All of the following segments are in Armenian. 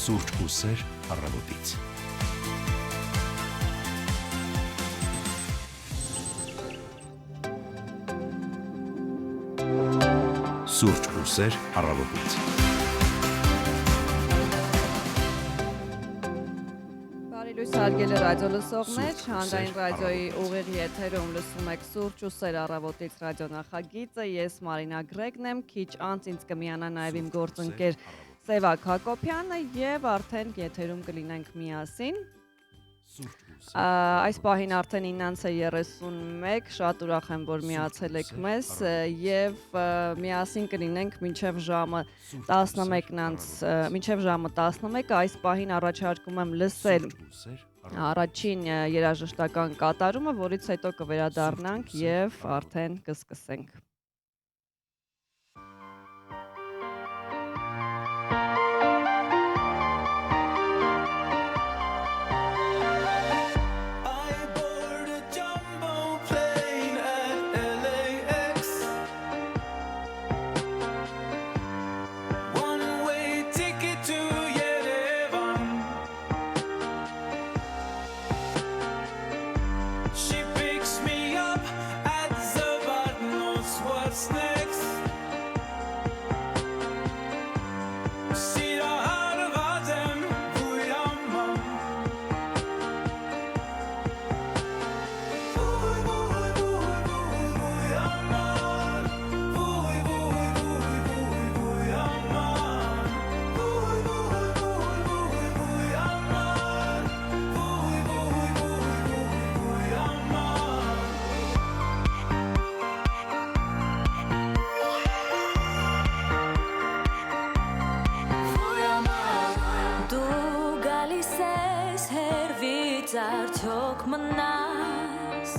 Սուրճ ու սեր առավոտից։ Սուրճ ու սեր առավոտից։ Բարի լույս հարգելի ռադիո լսողներ, Հանրային ռադիոյի ուղիղ եթերում լսում եք Սուրճ ու սեր առավոտից ռադիոնախագիծը, ես Մարինա Գրեգն եմ, քիչ անց ինձ կմիանա նաև իմ գործընկեր Սևակ Հակոբյանը եւ արդեն եթերում կլինենք միասին։ Այս պահին արդեն 9:31, շատ ուրախ եմ, որ միացել եք մեզ եւ միասին կլինենք մինչեւ ժամը 11, այս պահին առաջարկում եմ լսել առաջին երաժշտական կատարումը, որից հետո կվերադառնանք եւ արդեն կսկսենք։ Արդյոք մնաս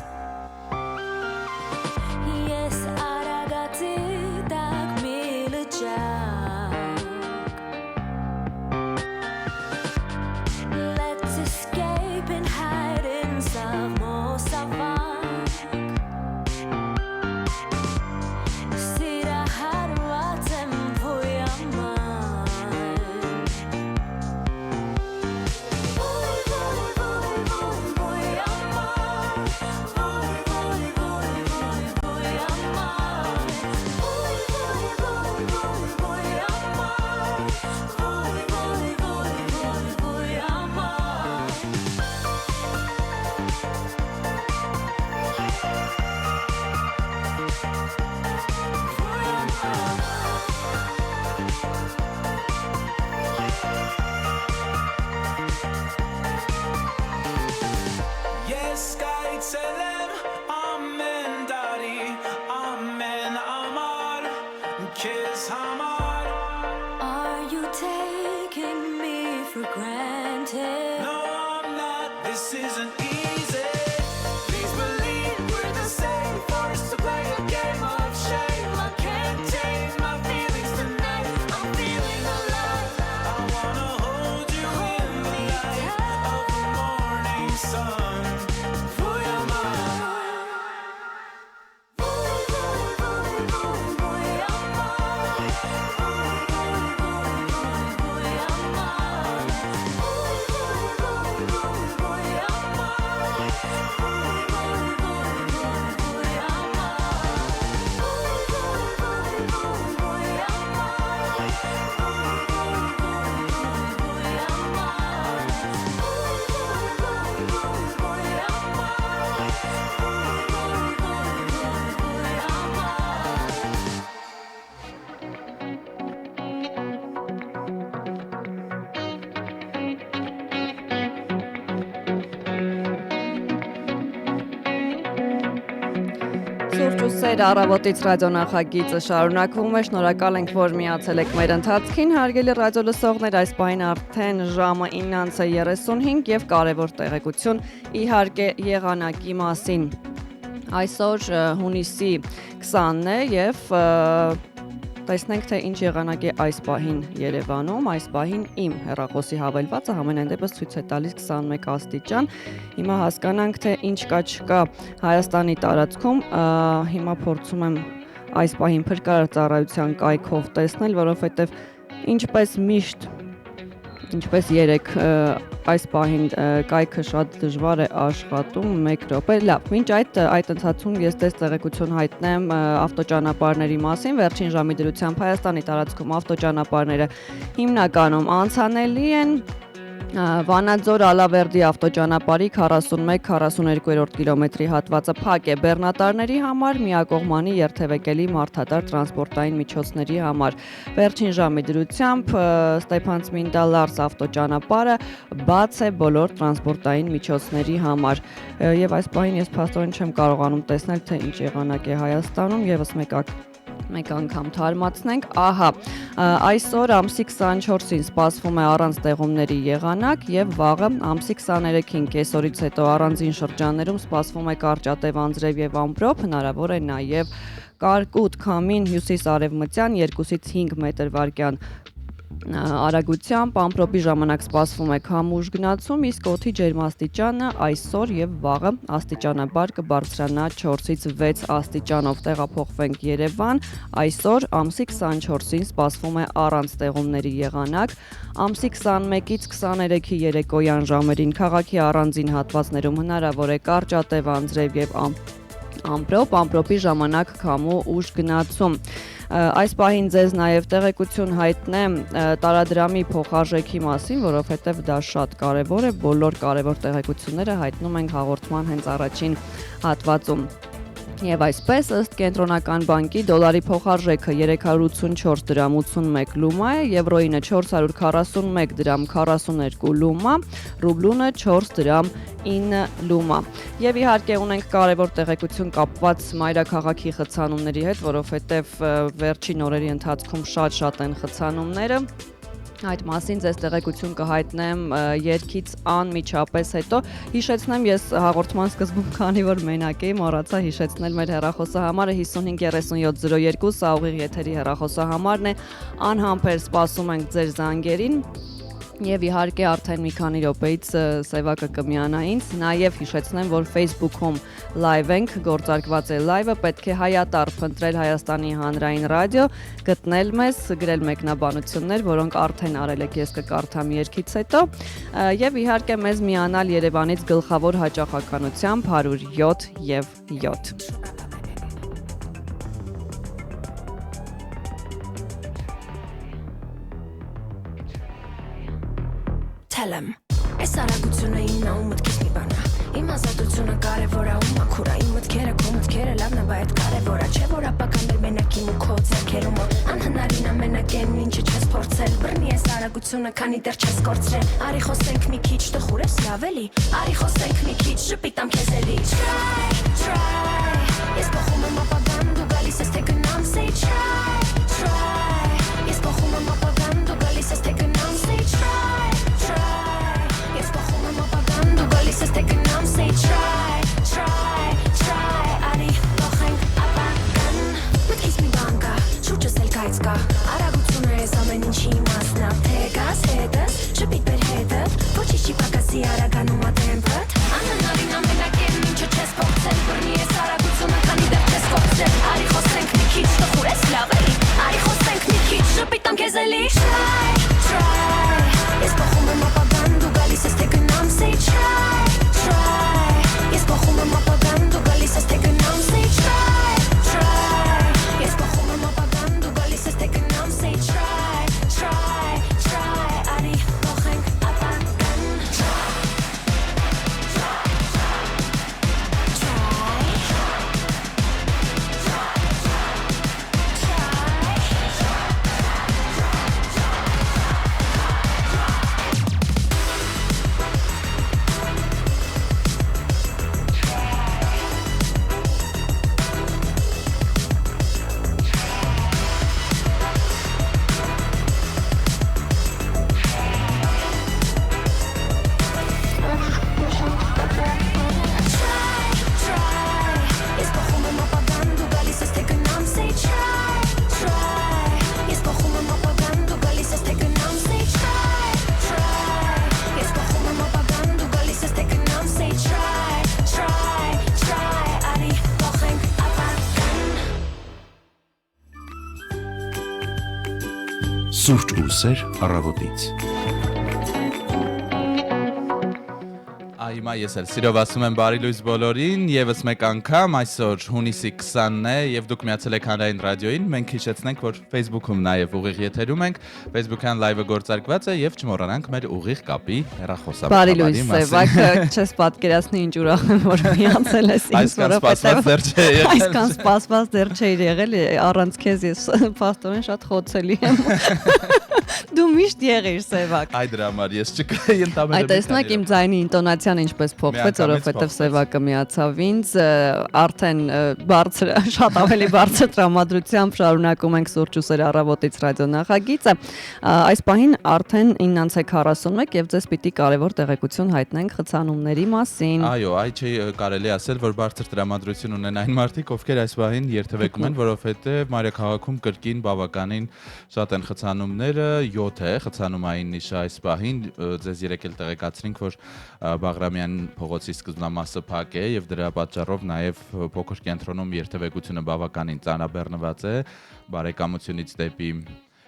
Ես արագացի տակ մի լճակ Let's escape and hide in some more savannah Սիրահարված եմ ոյաման Սուրճ ու սեր առավոտից ռադիոնախագիծը շարունակվում է, շնորհակալ ենք, որ միացել եք մեր ընթացքին, հարգելի ռադիո լսողներ, այս պահին արդեն ժամը 9:35 եւ կարևոր տեղեկություն իհարկե եղանակի մասին։ Այսօր հունիսի 20-ն է եւ տեսնենք, թե ինչ եղանակ է այս պահին Երևանում, այս պահին իմ հեռախոսի հավելվածը համենայն դեպս ցույց է տալիս 21 աստիճան, հիմա հասկանանք, թե ինչ կա չկա Հայաստանի տարածքում, հիմա փորձում եմ այս պահին փրկարար ծառայության կայքով տեսնել, որովհետև ինչպես միշտ Ինչպես 3 այս պահին կայքը շատ դժվար է աշխատում 1 րոպե։ Լավ, մինչ այդ ընթացքում ես տեղեկություն հայտնեմ ավտոճանապարհների մասին։ Վերջին ժամի դրությամբ Հայաստանի տարածքում ավտոճանապարհները հիմնականում անցանելի են։ Վանաձոր Ալավերդի ավտոճանապարհի 41-42-րդ կիլոմետրի հատվածը փակ է բեռնատարների համար, միակողմանի երթևեկելի մարդատար տրանսպորտային միջոցների համար։ Վերջին ժամի դրությամբ Ստեփանցմինդա-Լարս ավտոճանապարհը բաց է բոլոր տրանսպորտային միջոցների համար։ Եվ այս պահին ես փաստորեն չեմ կարողանում տեսնել, թե ինչ եղանակ է Հայաստանում, եւս մեկ անգամ թարմացնենք, ահա, այսօր ամսի 24-ին սպասվում է առանց տեղումների եղանակ եւ վաղը ամսի 23-ին կեսօրից հետո առանձին շրջաններում սպասվում է կարճատև անձրև եւ ամպրոպ, հնարավոր է նաեւ կարկուտ քամին հյուսիս-արևմտյան 2-ից 5 մետր/վայրկյան արագությամբ, ամպրոպի ժամանակ սպասվում է քամուշ գնացում, իսկ օդի ջերմաստիճանը այսօր եւ վաղը աստիճանաբար կբարձրանա 4-ից 6 աստիճանով։ Տեղափոխվենք Երևան, այսօր ամսի 24-ին սպասվում է առանց տեղումների եղանակ, ամսի 21-ից 23-ի երեկոյան ժամերին քաղաքի առանձին հատվածներում հնարավոր է կարճատև անձրև եւ ամպրոպի ժամանակ քամու ուժ գնացում։ Այս պահին ձեզ նաև տեղեկություն հայտնեմ տարադրամի փոխարժեքի մասին, որովհետև դա շատ կարևոր է, բոլոր կարևոր տեղեկությունները հայտնում ենք հաղորդման հենց առաջին հատվածում։ Եվ այսպես, ըստ Կենտրոնական բանկի դոլարի փոխարժեքը 384 դրամ 81 լումա է, եվրոինը 441 դրամ 42 լումա, ռուբլունը 4 դրամ 9 լումա։ Եվ իհարկե ունենք կարևոր տեղեկություն կապված մայրաքաղաքի խցանումների հետ, որովհետև վերջին օրերի ընթացքում շատ են խցանումները։ Այդ մասին ձեզ տեղեկություն կհայտնեմ երգից անմիջապես հետո։ Հիշեցնեմ, ես հաղորդման սկզբում, քանի որ մենակ էի, մոռացա հիշեցնել մեր հեռախոսահամարը 553702, սա ուղիղ եթերի հեռախոսահամարն է։ Անհամբեր սպասում ենք ձեր զանգերին։ Եվ իհարկե արդեն մի քանի րոպեից Սևակը կմիանա ինձ, նաև հիշեցնեմ, որ Facebook-ում live ենք, գործարկված է live-ը, պետք է հայատառ փնտրել Հայաստանի հանրային ռադիո, գտնել մեզ, գրել մեկնաբանություններ, որոնք արդեն արել եք, ես կկարդամ երգից հետո, եւ իհարկե մեզ միանալ Երևանից գլխավոր հաճախականությամբ 107 եւ 7։ Այս արագությունը իննա ու մտքից մի բանա Իմ ազատությունը կարևոր է ու մաքուր է Իմ մտքերը քո մտքերը լավն է, բայց կարևոր է Չէ որ ապականվել մենակ իմ ու քո ձեռքերում Անհնարին ամենակ են ինչը չես փորձել Բռնի այս արագությունը, քանի դեռ չես կորցրել Արի խոսենք մի քիչ, տխուր ես լավ էլի Արի խոսենք մի քիչ, ժպիտամ քեզ էլի Try Ես փոխում եմ ապագան, դու գալիս ես թե գնամ Say try Ես փոխում եմ ապագան, դու գալիս ես թե գնամ Say try Says take a numb, say try Արի փոխենք ապագան Մտքից մի բան կա, շուրջս էլ կայծ կա Արագությունը ես ամեն ինչի իմաստն Թե գաս հետս, շպիտ բեր հետըտ Ոչինչ չի պակասի արագանում ատեմպըտ Անհնարին ամենակ եմ ինչը չես փոխցել Բռնի ես արագությունը, քանի դեռ չես կորցրել Արի խոսենք մի քիչ, տխուր ես լավ էլի Արի խոսենք մի քիչ, շպիտամ քեզ էլի Try Ես փոխում եմ ապագան, դու գալիս ես թե գնամ Say try Ես փոխում եմ ապագան, դու գալիս ես թե գնամ Say try Ես փոխում եմ ապագան, դու գալիս ես թե գնամ Say try Արի փոխենք ապագան Սուրճ ու սեր առավոտից։ Հիմա ես էլ սիրով ասում եմ բարի լույս բոլորին, եւս մեկ անգամ այսօր հունիսի 20-ն է եւ դուք միացել եք Հանրային ռադիոյին։ Մենք հիշեցնենք, որ Facebook-ում նաեւ ուղիղ եթերում ենք, Facebook-յան լայվը գործարկված է եւ չմոռանանք մեր ուղիղ կապի հեռախոսամարտի Բարի լույս, Սևակ, չես պատկերացնի ինչ ուրախ եմ, որ միացել ես ինձ, որովհետեւ այսքան սպասված դեռ չէի եղել, առանց քեզ ես փաստորեն շատ խոցելի եմ։ Դու միշտ եղիր, Սևակ։ Այ դրա համար ես չկայի ընդամենը։ Այդ տեսնակ իմ ձայնի ինտոնացիան ինչպես փոխվեց, որովհետև Սևակը միացավ ինձ, արդեն բարձր, շատ ավելի բարձր տրամադրությամբ շարունակում ենք Սուրճ ու սեր առավոտից ռադիո նախագիծը։ Այս պահին արդեն 9:41 եւ ձեզ պիտի կարևոր տեղեկություն հայտնենք խցանումների մասին։ Այո, այ չի կարելի ասել, որ բարձր տրամադրություն ունեն այն մարդիկ, ովքեր այս պահին երթևեկում են, որովհետեւ մայրաքաղաքում կրկին բավականին շատ են խցանումները, 7 է խցանումային նիշը այս պահին, ձեզ երեք էլ տեղեկացրինք, որ Բաղրամյան փողոցի սկզբնամասը փակ է եւ դրա պատճառով նաեւ փոքր կենտրոնում երթևեկությունը բավականին ծանրաբեռնված է, բարեկամությունից դեպի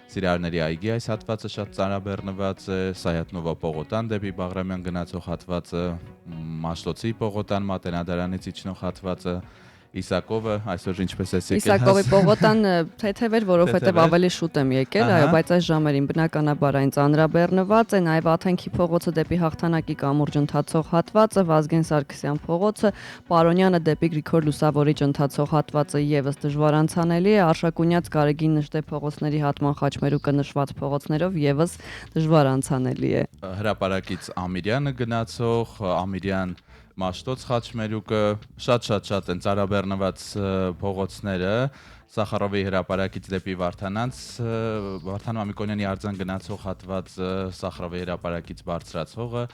Սիրիարների այգի այս հատվածը շատ ծանրաբեռնված է, Սայաթնովա պողոտան դեպի Բաղրամյան գնացող հատվածը, Մաշտոցի պողոտան Մատենադարանից իջնող հատվածը, Իսակովը այսօր ինչպես է եկել։ Իսակովի պողոտան թեթև էր, որովհետև ավելի շուտ եմ եկել, այո, բայց այս ժամերին բնականաբար այն ծանրաբեռնված է, նաև Աթենքի փողոցը դեպի Հաղթանակի կամուրջ ընթացող հատվածը, Վազգեն Սարգսյան փողոցը, Պարոնյանը դեպի Գրիգոր Լուսավորիչ ընթացող հատվածը եւս դժվար անցանելի է, Արշակունյաց Գարեգին Նժդե փողոցների հատման խաչմերուկը նշված փողոցներով եւս դժվար անցանելի է։ Հրապարակից Ամիրյանը գնացող, Ամիրյան Մաշտոց խաչմերուկը շատ են ծանրաբեռնված փողոցները, Սախարովի հրապարակից դեպի Վարդանանց, Վարդան Մամիկոնյանի արձան գնացող հատվածը, Սախարովի հրապարակից բարձրացողը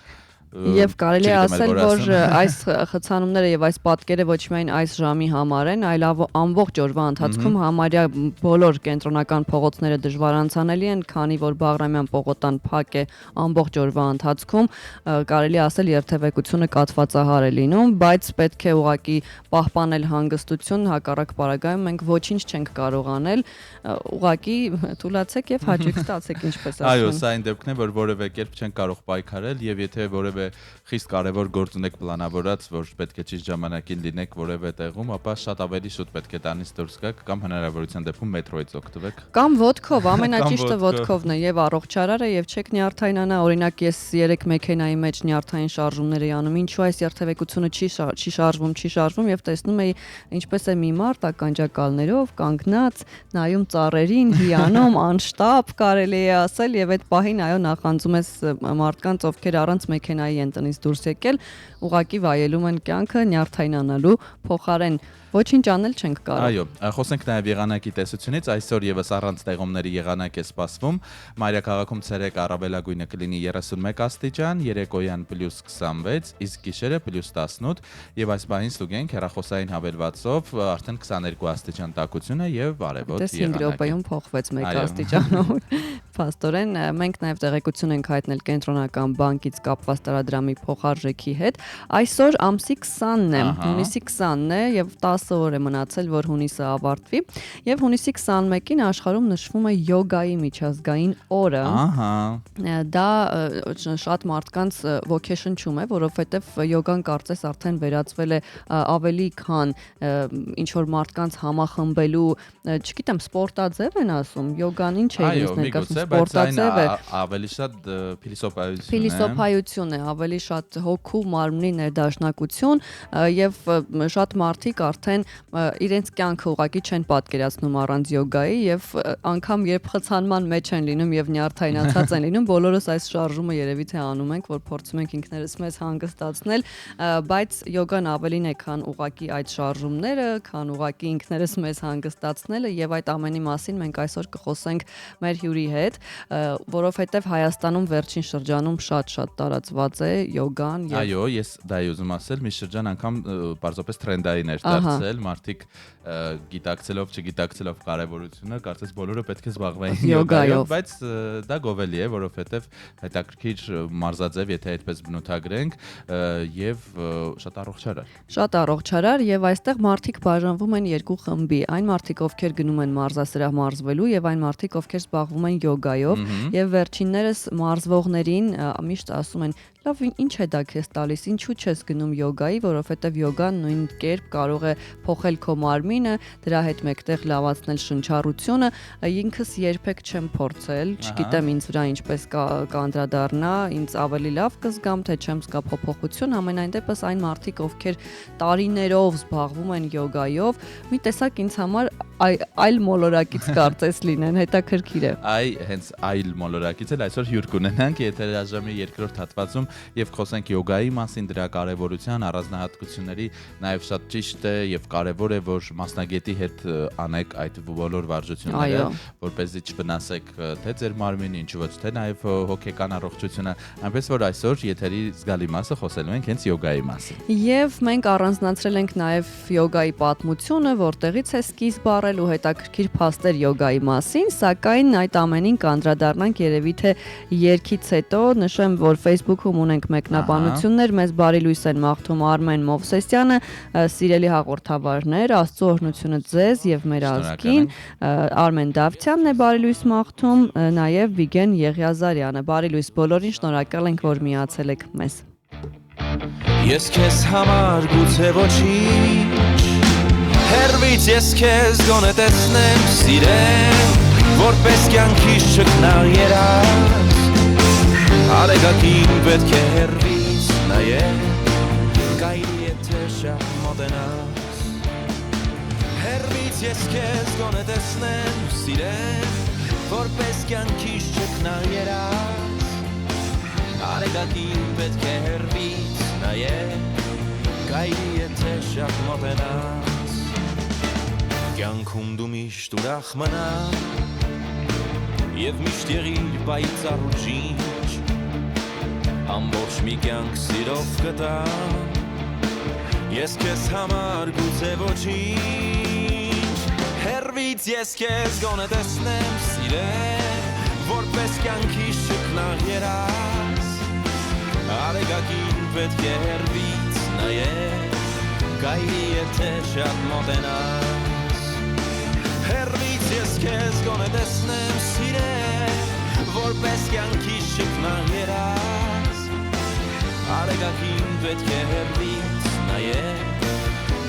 Եվ կարելի է ասել, որ այս խցանումները եւ այս պատկերը ոչ միայն այս ժամի համար են, այլ ամբողջ օրվա ընթացքում համարյա բոլոր կենտրոնական փողոցները դժվար անցանելի են, քանի որ Բաղրամյան պողոտան փակ է ամբողջ օրվա ընթացքում, կարելի է ասել երթևեկությունը կաթվածահար է լինում, բայց պետք է ուղղակի պահպանել հանգստություն, հակառակ պարագայում մենք ոչինչ չենք կարող անել, ուղղակի թուլացեք եւ հաճույք ստացեք, ինչպես ասում։ Այո, սա այն դեպքն է, որ որևէ կերպ չեն կարող պայքարել եւ եթե որևէ խիստ կարևոր գործ ունեք պլանավորած, որ պետք է ճիշտ ժամանակին լինեք որևէ տեղում, ապա շատ ավելի շուտ պետք է տանից դուրս գաք կամ հնարավորության դեպքում մետրոյից օգտվեք։ Կամ ոդկով, ամենաճիշտը ոդկովն է եւ առողջարարը եւ չեք նյարդայնանա, օրինակ ես 3 մեքենայի մեջ նյարդային շարժումներ էի անում, ինչու այս երթևեկությունը չի շարժվում եւ տեսնում էի ինչպես է մի մարդ ականջակալներով կանգնած, նայում ծառերին, հիանում, անշտապ կարելի է ասել եւ այդ պահին այո նախանձում ես մարդկանց, ովքեր առանց մեքենայի են տնից դուրս եկել, ուղակի վայելում են կյանքը նյարդայնանալու փոխարեն ոչինչ անել չենք կարող։ Այո, խոսենք նաև եղանակի տեսությունից, այսօր եւս առանց տեղումների եղանակ է սպասվում։ Մայրաքաղաքում ցերեկ առավելագույնը կլինի 31 աստիճան, երեկոյան +26, իսկ գիշերը +18 եւ այս բանից ստուգենք հեռախոսային հավելվածով արդեն 22 աստիճան տաքությունը եւ արևոտ եղանակ։ 5 րոպեում փոխվեց 1 աստիճանով։ Փաստորեն մենք նաև տեղեկություն ենք հայտնել կենտրոնական բանկից կապված տարադրամի փոխարժեքի հետ։ Այսօր ամսի 20-ն է, հունիսի 20-ն է եւ 10 օր է մնացել, որ հունիսը ավարտվի եւ հունիսի 21-ին աշխարհում նշվում է յոգայի միջազգային օրը։ Դա շատ մարդկանց ոգեշնչում է, որովհետեւ յոգան կարծես արդեն վերածվել է ավելի քան ինչ որ մարդկանց համախմբելու, չգիտեմ, սպորտաձև են ասում, յոգան ինչ է ինձ ներկայացնում, սպորտաձև է, ավելի շատ փիլիսոփայություն է, ավելի շատ հոգու մարմնի ներդաշնակություն եւ շատ մարդիկ արդեն իրենց կյանքը ուղղակի չեն պատկերացնում առանց յոգայի եւ անգամ երբ խցանման մեջ են լինում եւ նյարդայնացած են լինում, բոլորս այս շարժումը երևի թե անում ենք, որ փորձում ենք ինքներս մեզ հանգստացնել, բայց յոգան ավելին է, քան ուղղակի այդ շարժումները, քան ուղղակի ինքներս մեզ հանգստացնելը եւ այդ ամենի մասին մենք այսօր կխոսենք մեր հյուրի հետ, որովհետեւ Հայաստանում վերջին շրջանում շատ տարածված է յոգան եւ այո, ես դա ուզում ասել, մի շրջան անգամ պարզապես թրենդային էր դարձել ստացել, մարդիկ գիտակցելով, չգիտակցելով կարևորությունը, կարծես բոլորը պետք է զբաղվեին Յոգայով, բայց դա գովելի է, որովհետև հետաքրքիր մարզաձև, եթե այդպես բնութագրենք, եւ շատ առողջարար։ Շատ առողջարար եւ այստեղ մարդիկ բաժանվում են երկու խմբի։ Այն մարդիկ, ովքեր գնում են մարզասրահ մարզվելու եւ այն մարդիկ, ովքեր զբաղվում են յոգայով եւ վերջիններս մարզվողներին միշտ ասում են. «Լավ, ինչ է դա քեզ տալիս, ինչու չես գնում յոգայի, որովհետև յոգան նույն կերպ կարող է փոխել քո մարմինը, դրա հետ մեկտեղ լավացնել շնչառությունը»։ Ինքս երբեք չեմ փորձել, չգիտեմ ինձ վրա ինչպես կանդրադառնա, ինձ ավելի լավ կզգամ, թե չեմ զգա փոփոխություն, ամենայն դեպս այն մարդիկ, ովքեր տարիներով զբաղվում են յոգայով, մի տեսակ ինձ համար այլ մոլորակից կարծես լինեն, հետաքրքիր է։ Հենց այլ մոլորակից էլ այսօր հյուր կունենանք եթերաժամի երկրորդ հատվածում եւ խոսենք յոգայի մասին, դրա կարեւորության, առանձնահատկությունների, նաեւ շատ ճիշտ է եւ կարեւոր է, որ մասնագետի հետ անեք այդ բոլոր վարժությունները, որպեսզի չվնասեք թե ձեր մարմինը, ինչու ոչ թե նաեւ հոգեկան առողջությունը, այնպես որ այսօր եթերի զգալի մասը խոսելու ենք հենց յոգայի մասին։ Եվ մենք առանձնացրել ենք նաեւ յոգայի պատմությունը, որտեղից է սկիզբ առել ու հետաքրքիր փաստեր յոգայի մասին, սակայն այդ ամենին կանդրադառնանք երևի թե երգից հետո, նշեմ, որ Facebook-ում ունենք մեկնաբանություններ, մեզ բարի լույս են մաղթում Արմեն Մովսեսյանը, սիրելի հաղորդավարներ, Աստծո օրհնությունը ձեզ եւ մեր ազգին, Արմեն Դավթյանն է բարի լույս մաղթում, նաեւ Վիգեն Եղիազարյանը, բարի լույս բոլորին, շնորհակալ ենք, որ միացել եք մեզ։ Ես քեզ համար գուցե ոչինչ, հերվից ես քեզ գոնե տեսնեմ, սիրեմ, որպես կյանքիս չքնաղ երաս, արեգակին պետք է հերվից նայեմ, կայրի եթե շատ մոտենաս, հերվից ես քեզ գոնե տեսնեմ, սիրեմ, որպես կյանքիս չքնաղ երաս, արեգակին պետք է հերվից նայեմ, կայրի եթե շատ մոտենաս, կյանքում դու միշտ ուրախ մնա և միշտ եղիր պայծառ ու ջինջ, ամբողջ մի կյանք սիրով կտա, ես քեզ համար գուցե ոչինչ, հերվից ես քեզ գոնե տեսնեմ, սիրեմ, որպես կյանքիս չքնաղ երաս, արեգակին պետք է հերվից նայեմ, կայրի եթե շատ մոտենաս, հերվից ես քեզ գոնե տեսնեմ, սիրեմ, որպես կյանքիս չքնաղ երաս, արեգակին պետք է հերվից նայեմ,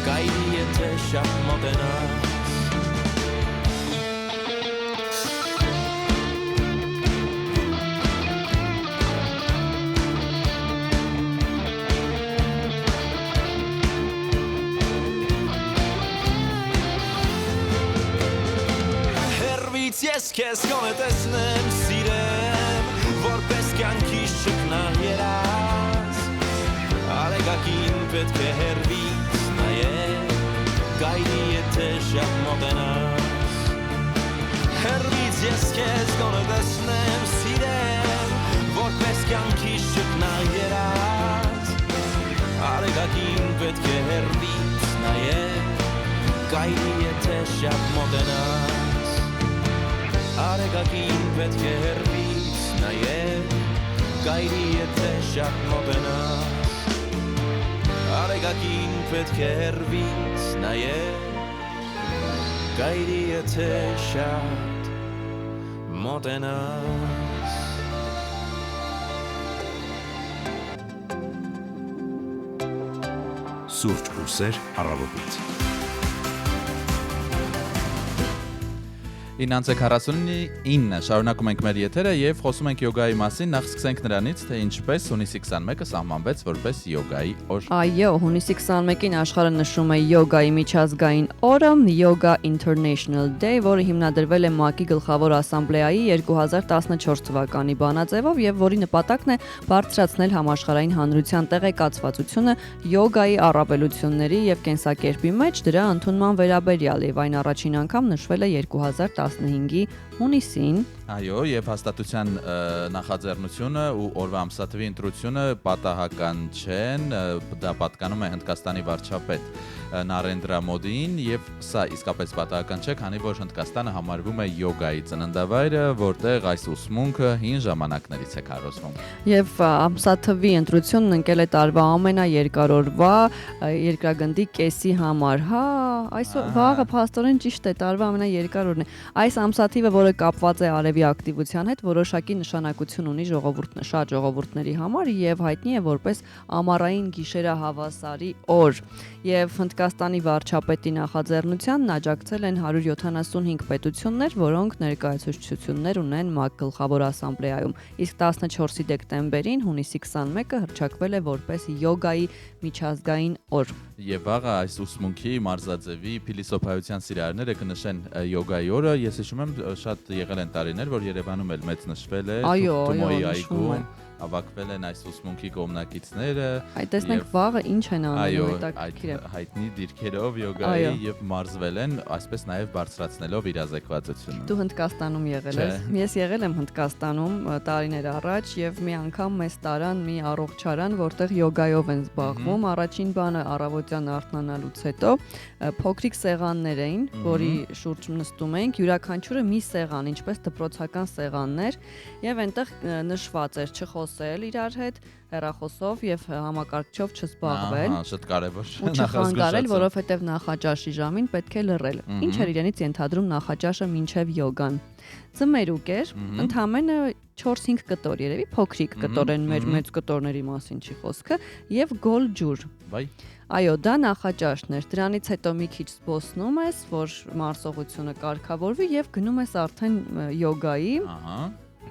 կայրի եթե շատ մոտենաս, Ես քեզ գոնե տեսնեմ, սիրեմ, որպես կյանքիս չքնաղ երաս, արեգակին պետք է հերվից նայեմ, կայրի եթե շատ մոտենաս, հերվից ես քեզ գոնե տեսնեմ, սիրեմ, որպես կյանքիս չքնաղ երաս, արեգակին պետք է հերվից նայեմ, կայրի եթե շատ մոտենաս, արեգակին պետք է հերվից նայեմ, կայրի եթե շատ մոտենաս, արեգակին պետք է հերվից նայեմ, կայրի եթե շատ մոտենաս, Սուրճ բուրսեր առավոտից։ 9:49 շարունակում ենք մեր եթերը եւ խոսում ենք յոգայի մասին, նախ սկսենք նրանից, թե ինչպես հունիսի 21-ը սահմանվեց որպես յոգայի օր։ Այո, հունիսի 21-ին աշխարհը նշում է յոգայի միջազգային օրը, Yoga International Day, որը հիմնադրվել է ՄԱԿ-ի գլխավոր ասամբլեայի 2014 թվականի բանաձևով եւ որի նպատակն է բարձրացնել համաշխարհային հանրության տեղեկացվածությունը յոգայի առավելությունների եւ կենսակերպի մեջ դրա ընդունման վերաբերյալ եւ այն առաջին անգամ նշվել է 2015-ի հունիսին։ Այո, եւ հաստատության նախաձեռնությունը ու օրվա ամսաթվի ընտրությունը պատահական չեն, դա պատկանում է Հնդկաստանի վարչապետ Նարենդրա Մոդիին եւ սա իսկապես պատահական չէ, քանի որ Հնդկաստանը համարվում է յոգայի ծննդավայրը, որտեղ այս ուսմունքը հին ժամանակներից է քարոզվում։ Եվ ամսաթվի ընտրությունն ընկել է տարվա ամենաերկարօրվա երկրագնդի կեսի համար։ Հա, այսօր վաղը փաստորեն ճիշտ է, տարվա ամենաերկար օրն է։ Այս ամսաթիվը, որը կապված է արևի ակտիվության հետ, որոշակի նշանակություն ունի շատ ժողովուրդների համար եւ հայտնի է որպես ամառային գիշերահավասարի օր։ Եվ Հնդկաստանի վարչապետի նախաձեռնությանն աջակցել են 175 պետություններ, որոնք ներկայացուցչություններ ունեն ՄԱԿ գլխավոր ասամբլեայում։ Իսկ 14 դեկտեմբերին, հունիսի 21-ը հռչակվել է որպես յոգայի միջազգային օր։ Եվ վաղը այս ուսմունքի մարզաձևի փիլիսոփայության սիրահարները կնշեն յոգայի օրը։ Ես հիշում եմ շատ եղել են տարիներ, որ Երևանում էլ մեծ նշվել է Թումոյի այգում, ավակվել են այս ուսմունքի կողմնակիցները։ Այդ տեսնենք վաղը ինչ են անում, հետաքրքիր է։ Հայտնի դիրքերով յոգայի եւ մարզվել են, այսպես նաեւ բարձրացնելով իրազեկվածությունը։ Դու Հնդկաստանում եղել ես։ Ես եղել եմ Հնդկաստանում տարիներ առաջ եւ մի անգամ մեզ տարան մի առողջարան, որտեղ յոգայով են զբաղվում։ Առաջին բանը առավոտյան արթնանալուց հետո փոքրիկ սեղաններ էին, որի շուրջ նստում էինք, յուրաքանչյուրը մի սեղան, ինչպես դպրոցական սեղաններ, եւ այնտեղ նշված էր չխոսել իրար հետ, հեռախոսով եւ համակարգչով չզբաղվել։ Ահա, շատ կարեւոր։ Ու չխանգարել, որովհետեւ նախաճաշի ժամին պետք է լռել։ Ինչ էր իրենից ենթադրում նախաճաշը մինչեւ յոգան։ Ձմերուկ էր, ընդամենը 4-5 կտոր, երևի փոքրիկ կտոր են, մեր մեծ կտորների մասին չի խոսքը, եւ գոլ ջուր։ Բայ։ Այո, դա նախաճաշն էր։ Դրանից հետո մի քիչ զբոսնում ես, որ մարսողությունը կարգավորվի եւ գնում ես արդեն յոգայի։ Ահա։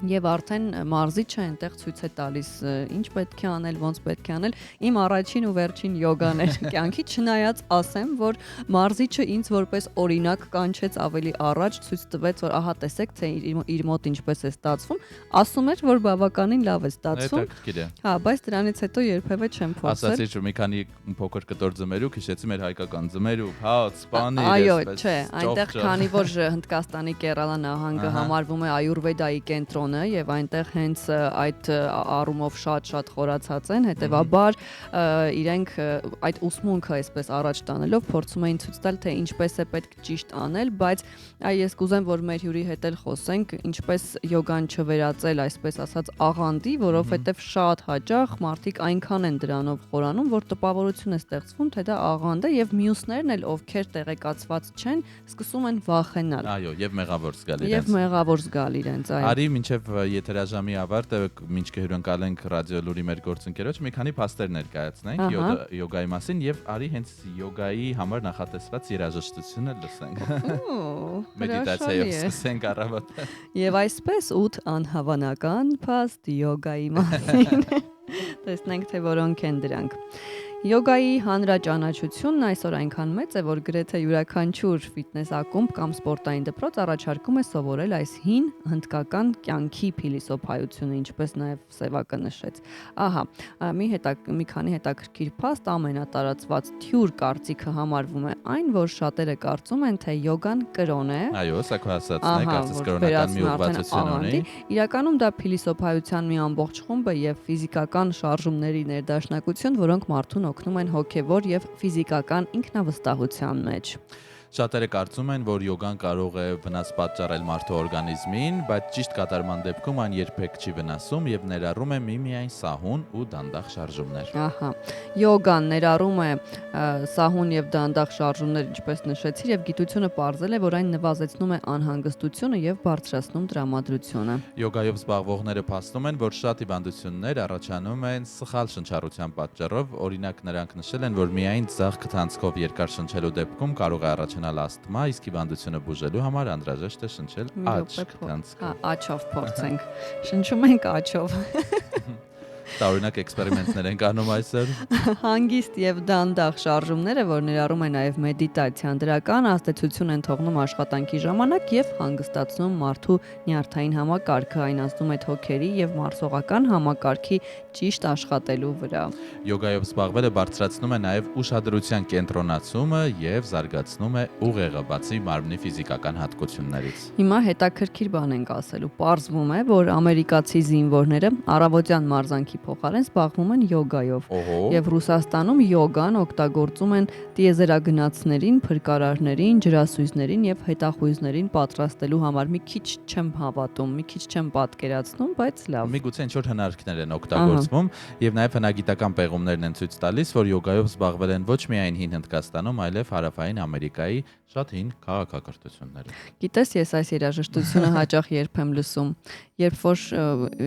Եվ արդեն մարզիչը այնտեղ ցույց է տալիս ինչ պետք է անել, ոնց պետք է անել։ Իմ առաջին ու վերջին յոգան էր կյանքի, չնայած ասեմ, որ մարզիչը ինձ որպես օրինակ կանչեց ավելի առաջ, ցույց տվեց, որ ահա տեսեք, թե իր մոտ ինչպես է ստացվում, ասում էր, որ բավականին լավ է ստացվում։ Հետաքրքիր է։ Հա, բայց դրանից հետո երբևէ չեմ փորձել։ Ասացի, որ մի քանի փոքր կտոր ձմերուկ, հիշեցի մեր հայկական ձմերուկ, հաց, սպանիր, այո, չէ, այնտեղ քանի որ Հնդկաստանի Կերալա նահանգը համարվում է Այուրվեդայի կենտրոնը եւ այնտեղ հենց այդ առումով շատ խորացած են, հետեւաբար իրենք այդ ուսմունքը այսպես առաջ տանելով փորձում էին ցույց տալ, թե ինչպես է պետք ճիշտ անել, բայց ես կուզեմ, որ մեր հյուրի հետ էլ խոսենք, ինչպես յոգան չվերածել, այսպես ասած, աղանդի, որովհետեւ շատ հաճախ մարդիկ այնքան են դրանով խորանում, որ տպավորություն է ստեղծվում, թե դա աղանդ է եւ մյուսներն էլ, ովքեր տեղեկացված չեն, սկսում են վախենալ։ Այո, եւ մեղավոր զգալ իրենց։ Եվ մեղավոր զգալ իրենց, այո։ Արի մինչեւ եթերաժամի ավարտը ինչ կհյուրընկալենք ռադիո լուրի մեր գործընկերոջ, մի քանի փաստեր ներկայացնենք յոգայի մասին եւ արի հենց յոգայի համար նախատեսված երաժշտությունը լսենք։ Մեդիտացիայով սկսենք առավոտը։ Եվ այսպես 8 անհավանական փաստ յոգայի մասին։ Տեսնենք, թե որոնք են դրանք։ Յոգայի հանրաճանաչությունն այսօր այնքան մեծ է, որ գրեթե յուրաքանչյուր ֆիթնես ակումբ կամ սպորտային դպրոց առաջարկում է սովորել այս հին հնդկական կյանքի փիլիսոփայությունը, ինչպես նաև Սևակը նշեց։ Ահա, մի քանի հետաքրքիր փաստ, ամենատարածված թյուր կարծիքը համարվում է այն, որ շատերը կարծում են, թե յոգան կրոն է։ Այո, սա քո ասածն է, կարծես կրոնական մի ուղղվածություն ունի։ Իրականում դա փիլիսոփայության մի ամբողջ խումբ է եւ ֆիզիկական շարժումների ներդաշնակություն, որոնք մարդուն օգնում են հոգեվոր եւ ֆիզիկական ինքնավստահության մեջ։ Շատերը կարծում են, որ յոգան կարող է վնաս պատճառել մարդու օրգանիզմին, բայց ճիշտ կատարման դեպքում այն երբեք չի վնասում եւ ներառում է միմիայն սահուն ու դանդաղ շարժումներ։ Ահա, յոգան ներառում է սահուն եւ դանդաղ շարժումներ, ինչպես նշեցիր, եւ գիտությունը ողջել է, որ այն նվազեցնում է անհանգստությունը եւ բարձրացնում տրամադրությունը։ Յոգայով զբաղվողները փաստում են, որ շատ հիվանդություններ առաջանում են սխալ շնչառության պատճառով, օրինակ նրանք նշել են, որ միայն ձախ քթանցքով երկար շնչելու դեպքում կարող է առաջանալ ասթմա, իսկ հիվանդությունը բուժելու համար անհրաժեշտ է շնչել աջ քթանցքով։ Հա, աչով փորձենք։ Շնչում ենք աչով։ Տարօրինակ էքսպերիմենտներ են անում այսօր։ Հանգիստ եւ դանդաղ շարժումները, որ ներառում են նաեւ մեդիտացիան, դրական ազդեցություն են թողնում աշխատանքի ժամանակ եւ հանգստացնում մարդու նյարդային համակարգը, այն ազդում է հոգերի եւ մարսողական համակարգի ճիշտ աշխատելու վրա։ Յոգայով զբաղվելը բարձրացնում է նաեւ ուշադրության կենտրոնացումը եւ զարգացնում է ուղեղը, բացի մարմնի ֆիզիկական հատկություններից։ Հիմա հետաքրքիր բան ենք ասելու։ Պարզվում է, որ ամերիկացի զինվորները առավոտյան մարզանքի փոխարեն զբաղվում են յոգայով։ Օհո։ Եվ Ռուսաստանում յոգան օգտագործում են տիեզերագնացներին, փրկարարներին, ջրասույզներին եւ հետախույզներին պատրաստելու համար։ Մի քիչ չեմ հավատում, մի քիչ չեմ պատկերացնում, բայց լավ։ Միգուցե ինչ-որ հնարքներ են օգտագործվում եւ նաեւ հնագիտական պեղումներն են ցույց տալիս, որ յոգայով զբաղվել են ոչ միայն հին Հնդկաստանում, այլև հարավային Ամերիկայի շատ հին քաղաքակրթություններում։ Գիտես, ես այս երաժշտությունը հաճախ երբ եմ լսում, երբ որ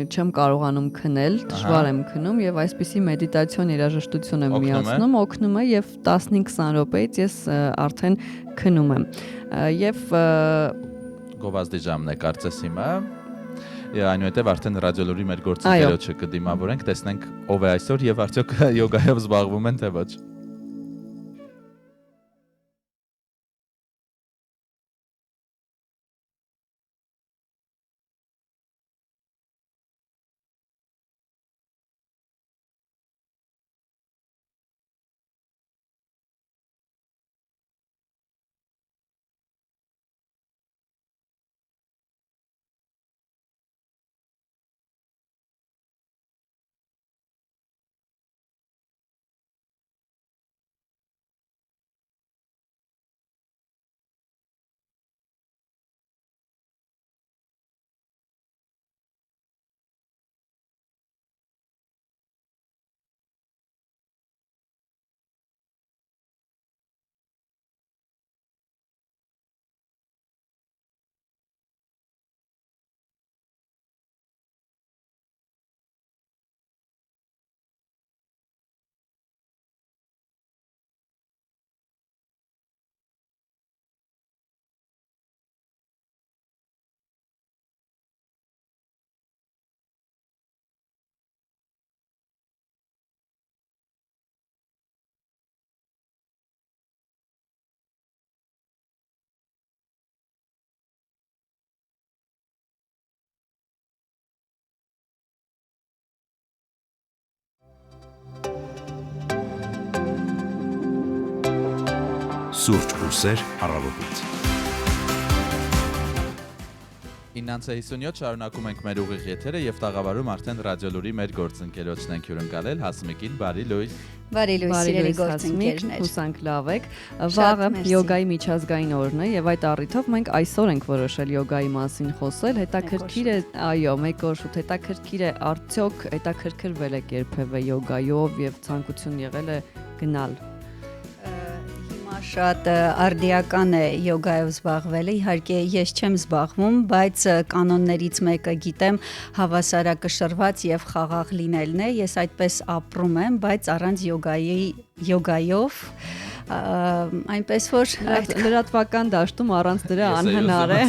չեմ կարողանում քնել, դժվար եմ քնում եւ այսպիսի մեդիտացիոն երաժշտություն եմ միացնում, օգնում է եւ 15-20 րոպեից ես արդեն քնում եմ։ Եվ գովազդի ժամն է կարծես հիմա։ Այնուհետև արդեն ռադիոլուրի մեր գործընկերոջը կդիմավորենք, տեսնենք ով է այսօր եւ արդյոք յոգայով զբաղվում են թե ոչ։ Սուրճ ու սեր առավոտից։ 9:57 շարունակում ենք մեր ուղիղ եթերը եւ տաղավարում արդեն ռադիոլուրի մեր գործընկերոջն ենք հյուրընկալել Հասմիկին, բարի լույս։ Բարի լույս, սիրելի գործընկերներ։ Հուսանք լավ եք։ Վաղը յոգայի միջազգային օրն է եւ այդ առիթով մենք այսօր ենք որոշել յոգայի մասին խոսել։ Հետաքրքիր է, այո, մեկ օր շուտ հետաքրքիր է, արդյոք հետաքրքրվել եք երբևէ յոգայով եւ ցանկություն եղել է գնալ։ Շատ արդիական է յոգայով զբաղվելը, իհարկե ես չեմ զբաղվում, բայց կանոններից մեկը գիտեմ, հավասարակշռված եւ խաղաղ լինելն է, ես այդպես ապրում եմ, բայց առանց յոգայով այնպես որ լրատվական դաշտում առանց դրա անհնար է,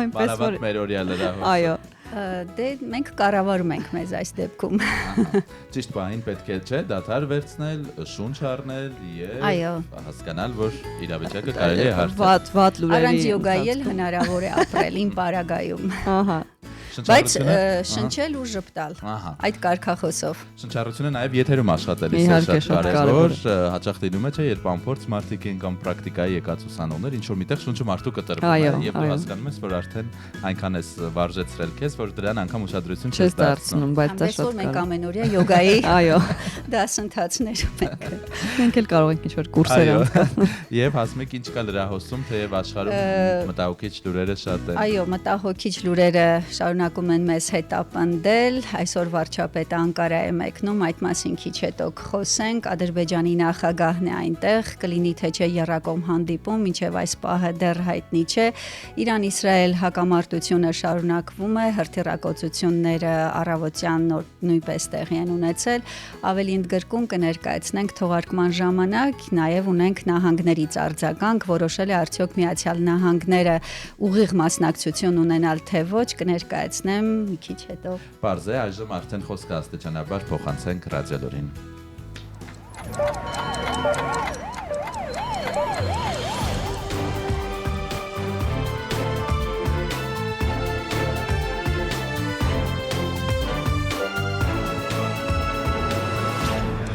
այնպես որ մեր օրյա լրահոս։ Այո։ Դե մենք կառավարում ենք մեզ այս դեպքում։ Ճիշտ բանին պետք է չէ դադար վերցնել, շունչ առնել եւ հասկանալ, որ իրավիճակը կարելի է հարթել։ Վատ լուրերի։ Առանց յոգայի էլ հնարավոր է ապրել իմ պարագայում։ Ահա։ Բայց շնչել ու ժպտալ այդ կարգախոսով։ Շնչառությունը նաև եթերում աշխատելիս է շատ կարևոր, հաճախ դինում է չէ, երբ անփորձ մարդիկ են կամ պրակտիկայի եկած ուսանողներ, ինչ որ միտեղ շունչը մարդու կտրվում է եւ դու հասկանում ես, որ արդեն այնքան ես վարժեցրել քեզ, որ դրան անգամ ուշադրություն չես դարձնում, բայց դա շատ կարևոր է։ Մենք ամենօրյա յոգայի այո դասընթացներում ենք։ Մենք էլ կարող ենք ինչ-որ կուրսեր անցկացնել։ Եվ Հասմիկ ինչ կա լրահոսում, թեև աշխարհում մտահոգիչ լուրերը շատ են։ Այո, մտահոգիչ լուրերը շարունակում են մեզ հետապնդել։ Այսօր վարչապետ Անկարա է մեկնում, այդ մասին քիչ հետո կխոսենք։ Ադրբեջանի նախագահն է այնտեղ, կլինի թե չէ եռակողմ հանդիպում, մինչև այս պահը դեռ հայտնի չէ։ Իրան-Իսրայել հակամարտությունը շարունակվում է, հրթիռակոծությունները առավոտյան նույնպես տեղի են ունեցել։ Ավելի ընդգրկուն կներկայացնենք թողարկման ժամանակ, նաև ունենք նահանգներից արձագանք, որոշել է արդյոք Միացյալ Նահանգները ուղիղ մասնակցություն ունենալ թե ոչ, կներկայացնեմ մի քիչ հետո։ Պարզ է, այժմ արդեն խոսքը աստիճանաբար փոխանցենք ռադիոլուրին։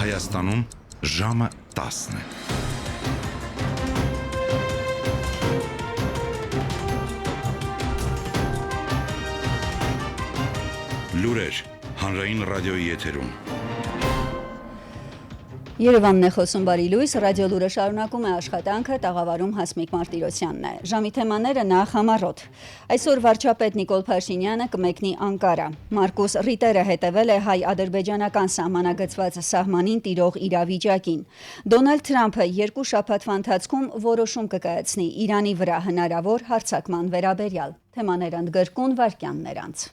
Հայաստանում ժամը 10 է։ Լուրեր Հանրային ռադիոյի եթերում։ Երևանն է խոսում բարի լույս, ռադիոլուրը շարունակում է աշխատանքը, տաղավարում Հասմիկ Մարտիրոսյանն է։ Ժամի թեմաները նախ համառոտ։ Այսօր վարչապետ Նիկոլ Փաշինյանը կմեկնի Անկարա։ Մարկուս Ռիտերը հետևել է հայ-ադրբեջանական սահմանագծված սահմանին տիրող իրավիճակին։ Դոնալդ Թրամփը 2 շաբաթվա ընթացքում որոշում կկայացնի Իրանի վրա հնարավոր հարձակման վերաբերյալ։ Թեմաները ընդգրկուն վարքյաններ անց։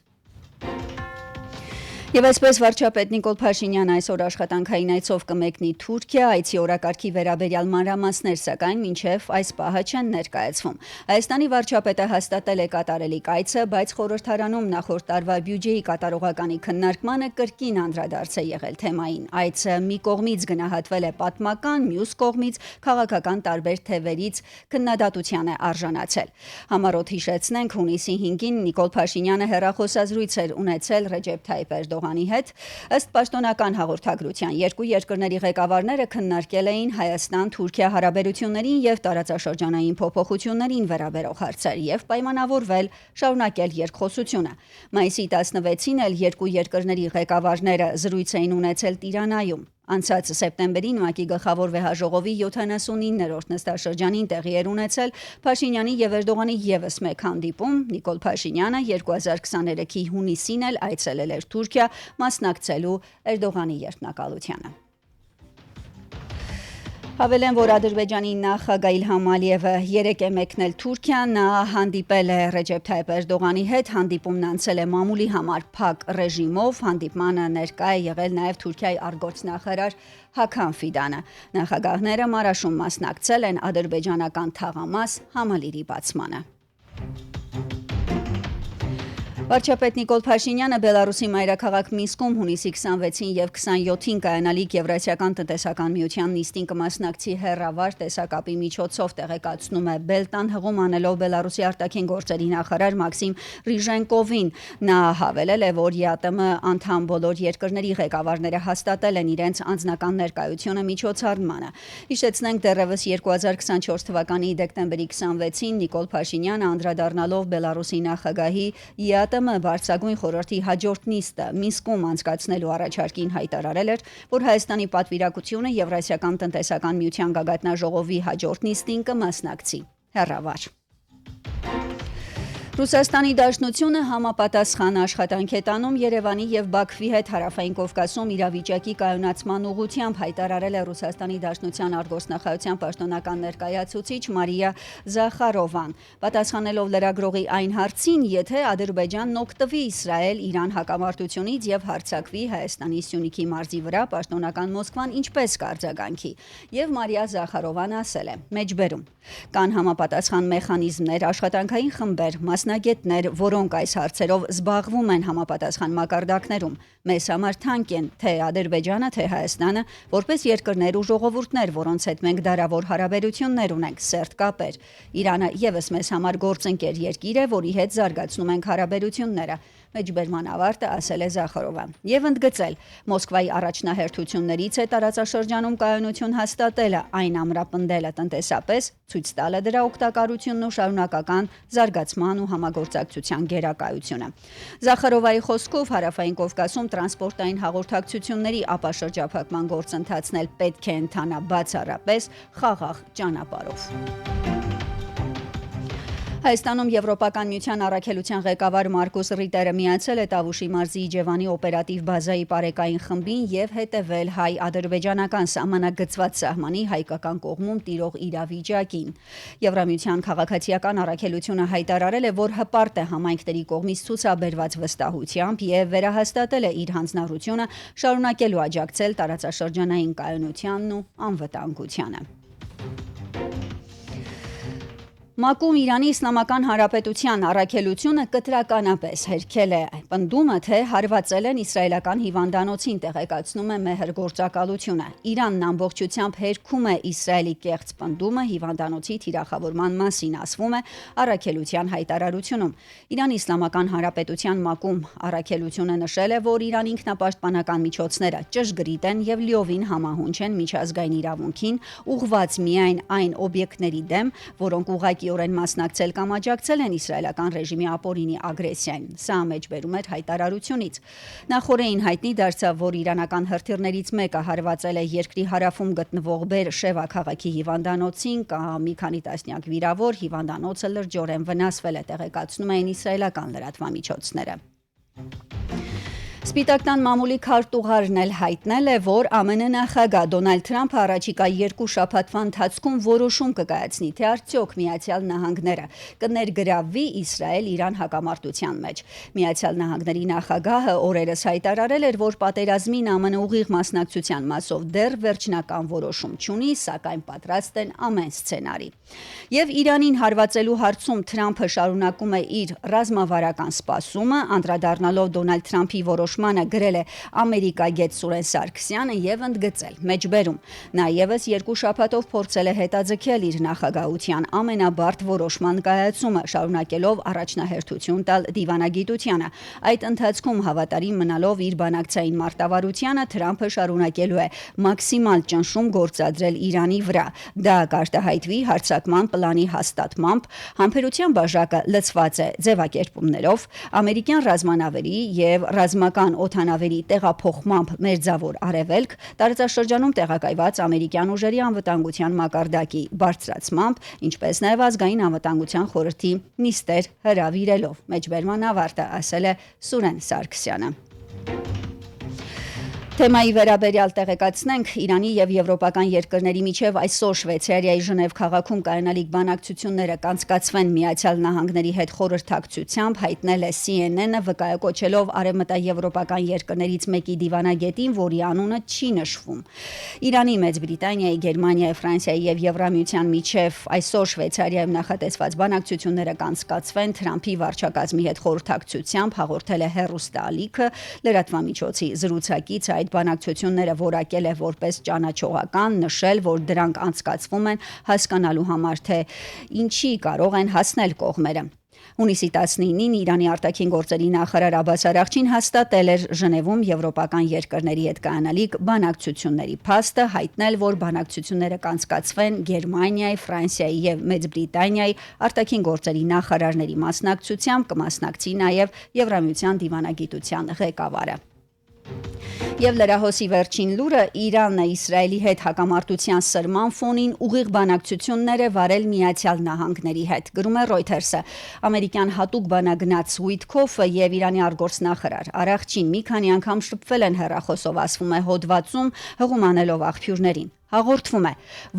Եվ այսպես վարչապետ Նիկոլ Փաշինյանը այսօր աշխատանքային այցով կմեկնի Թուրքիա, այցի օրակարգի վերաբերյալ մանրամասներ սակայն մինչև այս պահը չեն ներկայացվում։ Հայաստանի վարչապետը հաստատել է կատարելիք այցը, բայց խորհրդարանում նախորդ տարվա բյուջեի կատարողականի քննարկմանը կրկին անդրադարձ է եղել թեմային։ Այցը մի կողմից գնահատվել է պատմական, մյուս կողմից քաղաքական տարբեր թևերից քննադատության է արժանացել։ Համառոտ հիշեցնենք, հունիսի 5-ին Նիկոլ Փաշինյանը հեռախոսազրույց էր ունեցել Ռեջեփ Թայիփ Էրդողանի հետ։ Ըստ պաշտոնական հաղորդագրության, երկու երկրների ղեկավարները քննարկել էին Հայաստան-Թուրքիա հարաբերություններին եւ տարածաշրջանային փոփոխություններին վերաբերող հարցեր եւ պայմանավորվել շարունակել երկխոսությունը։ Մայիսի 16-ին էլ երկու երկրների ղեկավարները զրույց էին ունեցել Տիրանայում։ Անցած սեպտեմբերին ՄԱԿ-ի գլխավոր վեհաժողովի 79-րդ նստաշրջանին տեղի էր ունեցել Փաշինյանի եւ Էրդողանի եւս մեկ հանդիպում։ Նիկոլ Փաշինյանը 2023-ի հունիսին էլ այցելել էր Թուրքիա մասնակցելու Էրդողանի երթնակալությանը։ Հավելեն, որ Ադրբեջանի նախագահ Իլհամ Ալիևը երեկ է մեկնել Թուրքիա, նա հանդիպել է Ռեջեփ Թայիփ Էրդողանի հետ, հանդիպումն անցել է մամուլի համար փակ ռեժիմով, հանդիպմանը ներկա է եղել նաև Թուրքիայի արտգործնախարար Հաքան Ֆիդանը։ Նախագահները մարաշում մասնակցել են ադրբեջանական թաղամաս համալիրի բացմանը։ Վարչապետ Նիկոլ Փաշինյանը Բելարուսի մայրաքաղաք Մինսկում հունիսի 26-ին եւ 27-ին կայանալիք Եվրասիական տնտեսական միության նիստին կմասնակցի հեռավար տեսակապի միջոցով, տեղեկացնում է Բելտան, հղում անելով Բելարուսի արտաքին գործերի նախարար Մաքսիմ Ռիժենկովին։ Նա հավելել է, որ ԵԱՏՄ անդամ բոլոր երկրների ղեկավարները հաստատել են իրենց անձնական ներկայությունը միջոցառմանը։ Հիշեցնենք, դեռևս 2024 թվականի դեկտեմբերի 26-ին Նիկոլ Փաշինյանը անդրադառնալով Բելարուսի նախագահի ԵԱՏՄ բարձրագույն խորհրդի հաջորդ նիստը Մինսկում անցկացնելու առաջարկին հայտարարել էր, որ Հայաստանի պատվիրակությունը Եվրասիական տնտեսական միության գագաթնաժողովի հաջորդ նիստին կմասնակցի հեռավար։ Ռուսաստանի Դաշնությունը համապատասխան աշխատանք է տանում Երևանի եւ Բաքվի հետ Հարավային Կովկասում իրավիճակի կայունացման ուղղությամբ, հայտարարել է Ռուսաստանի Դաշնության արտգործնախարարության պաշտոնական ներկայացուցիչ Մարիա Զախարովան։ Պատասխանելով լրագրողի այն հարցին, եթե Ադրբեջանն օգտվի Իսրայել-Իրան հակամարտությունից եւ հարձակվի Հայաստանի Սյունիքի մարզի վրա, պաշտոնական Մոսկվան ինչպես կարձագանքի, եւ Մարիա Զախարովան ասել է. մեջբերում կան համապատասխան մեխանիզմներ, աշխատանքային խմբեր, մասնագետներ, որոնք այս հարցերով զբաղվում են համապատասխան մակարդակներում։ Մեզ համար թանկ են թե Ադրբեջանը, թե Հայաստանը, որպես երկրներ ու ժողովուրդներ, որոնց հետ մենք դարավոր հարաբերություններ ունենք, սերտ կապեր։ Իրանը եւս մեզ համար գործընկեր երկիր է, որի հետ զարգացնում ենք հարաբերությունները։ Մեջբերման ավարտը ասել է Զախարովան եւ ընդգծել. Մոսկվայի առաջնահերթություններից է տարածաշրջանում կայունություն հաստատելը, այն ամրապնդելը տնտեսապես, ցույց տալը դրա օգտակարությունն ու շարունակական զարգացման ու համագործակցության գերակայությունը։ Զախարովայի խոսքով Հարավային Կովկասում տրանսպորտային հաղորդակցությունների ապաշրջափակման գործընթացն էլ պետք է ընթանա բացառապես խաղաղ ճանապարհով։ Հայաստանում Եվրոպական միության առաքելության ղեկավար Մարկուս Ռիտերը միացել է Տավուշի մարզի Իջևանի օպերատիվ բազայի պարեկային խմբին եւ հետեւել հայ-ադրբեջանական սահմանագծված սահմանի հայկական կողմում տիրող իրավիճակին։ Եվրամիության քաղաքացիական առաքելությունը հայտարարել է, որ հպարտ է համայնքների կողմից ցուցաբերված վստահությամբ եւ վերահաստատել է իր հանձնառությունը շարունակելու աջակցել տարածաշրջանային կայունությանն ու անվտանգությանը։ ՄԱԿ-ում Իրանի Իսլամական Հանրապետության առաքելությունը կտրականապես հերքել է պնդումը, թե հարվածել են իսրայելական հիվանդանոցին, տեղեկացնում է Մեհր գործակալությունը։ Իրանն ամբողջությամբ հերքում է Իսրայելի կեղծ պնդումը հիվանդանոցի թիրախավորման մասին, ասվում է առաքելության հայտարարությունում։ Իրանի Իսլամական Հանրապետության ՄԱԿ-ում առաքելությունը նշել է, որ Իրանի ինքնապաշտպանական միջոցները ճշգրիտ են եւ լիովին համահունչ են միջազգային իրավունքին, ուղղված միայն այն օբյեկտների դեմ, որոնք ուղղակի ակտիորեն մասնակցել կամ աջակցել են իսրայելական ռեժիմի ապօրինի ագրեսիային։ Սա մեջբերում էր հայտարարությունից։ Նախորդին հայտնի դարձավ, որ իրանական հրթիռներից մեկը հարվածել է երկրի հարավում գտնվող Բեր-Շևա քաղաքի հիվանդանոցին, կամ մի քանի տասնյակ վիրավոր, հիվանդանոցը լրջորեն վնասվել է, տեղեկացնում են իսրայելական լրատվամիջոցները։ Սպիտակ տան մամուլի քարտուղարն էլ հայտնել է, որ ԱՄՆ նախագահ Դոնալդ Թրամփը առաջիկա 2 շաբաթվա ընթացքում որոշում կկայացնի, թե արդյոք Միացյալ Նահանգները կներգրավվի Իսրայել-Իրան հակամարտության մեջ։ Միացյալ Նահանգների նախագահը օրերս հայտարարել էր, որ պատերազմին ԱՄՆ ուղիղ մասնակցության մասով դեռ վերջնական որոշում չունի, սակայն պատրաստ են ամեն սցենարի։ Եվ Իրանին հարվածելու հարցում Թրամփը շարունակում է իր ռազմավարական սպասումը, անդրադառնալով Դոնալդ Թրամփի որոշմանը գրել է ամերիկագետ Սուրեն Սարգսյանը եւ ընդգծել մեջբերում։ Նա եւս 2 շաբաթով փորձել է հետաձգել իր նախագահության ամենաբարդ որոշման կայացումը, շարունակելով առաջնահերթություն տալ դիվանագիտությանը։ Այդ ընթացքում հավատարիմ մնալով իր բանակցային մարտավարությանը Թրամփը շարունակելու է մաքսիմալ ճնշում գործադրել Իրանի վրա։ Դա կարտահայտվի հարձակման պլանի հաստատմամբ, համբերության բաժակը լցված է ձևակերպումներով, ամերիկյան ռազմանավերի եւ ռազմական օդանավերի տեղափոխմամբ Մերձավոր Արևելք, տարածաշրջանում տեղակայված ամերիկյան ուժերի անվտանգության մակարդակի բարձրացմամբ, ինչպես նաեւ ազգային անվտանգության խորհրդի նիստեր հրավիրելով։ Մեջբերման ավարտը ասել է Սուրեն Սարգսյանը։ Թեմայի վերաբերյալ տեղեկացնենք, Իրանի եւ եվրոպական երկրների միջև այսօր Շվեյցարիայի Ժնև քաղաքում կայանալիք բանակցությունները կանցկացվեն Միացյալ Նահանգների հետ խորհրդակցությամբ, հայտնել է CNN-ը, վկայակոչելով արևմտաեվրոպական երկրներից մեկի դիվանագետին, որի անունը չի նշվում։ Իրանի, Մեծ Բրիտանիայի, Գերմանիայի, Ֆրանսիայի եւ Եվրամիության միջև այսօր Շվեյցարիայում նախատեսված բանակցությունները կանցկացվեն Թրամփի վարչակազմի հետ խորհրդակցությամբ, հաղորդել է հեռուստաալիքը, լրատվամիջոցի զրուցակից այդ բանակցությունները որակել է որպես ճանաչողական, նշել, որ դրանք անցկացվում են հասկանալու համար, թե ինչի կարող են հասնել կողմերը։ Հունիսի 19-ին Իրանի արտաքին գործերի նախարար Աբբաս Արաղչին հաստատել էր Ժնևում եվրոպական երկրների հետ կայանալիք բանակցությունների փաստը, հայտնել, որ բանակցությունները կանցկացվեն Գերմանիայի, Ֆրանսիայի եւ Մեծ Բրիտանիայի արտաքին գործերի նախարարների մասնակցությամբ, կմասնակցի նաեւ Եվրամիության դիվանագիտության ղեկավարը։ Եվ լրահոսի վերջին լուրը Իրանն Իսրայելի հետ հակամարտության սրման ֆոնին ուղիղ բանակցություններ է վարել Միացյալ Նահանգների հետ, գրում է Reuters-ը։ Ամերիկյան հատուկ բանագնաց Ուիթքոֆը եւ Իրանի արտգործնախարար Արաղչին մի քանի անգամ շփվել են հեռախոսով, ասվում է հոդվածում, հղում անելով աղբյուրներին։ Հաղորդվում է,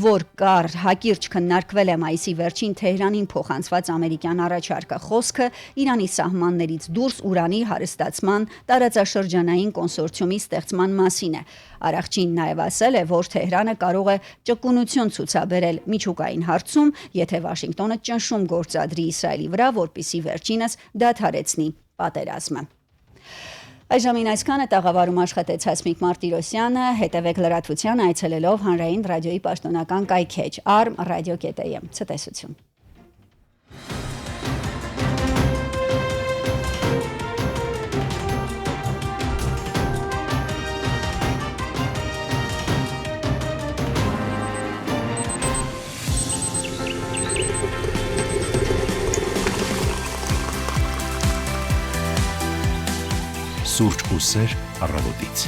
որ կար հակիրճ քննարկվել է մայիսի վերջին Թեհրանին փոխանցված ամերիկյան առաջարկը։ Խոսքը Իրանի սահմաններից դուրս ուրանի հարստացման տարածաշրջանային կոնսորցիումի ստեղծման մասին է։ Արաղչին նաև ասել է, որ Թեհրանը կարող է ճկունություն ցուցաբերել միջուկային հարցում, եթե Վաշինգտոնը ճնշում գործադրի Իսրայելի վրա, որպիսի վերջինս դադարեցնի պատերազմը։ Այժմին այսքանը տաղավարում աշխատեց Հասմիկ Մարտիրոսյանը, հետևեք լրատվության այցելելով Հանրային ռադիոյի պաշտոնական կայքեջ arm.radio.am ցտեսություն։ Սուրճ ու սեր առավոտից։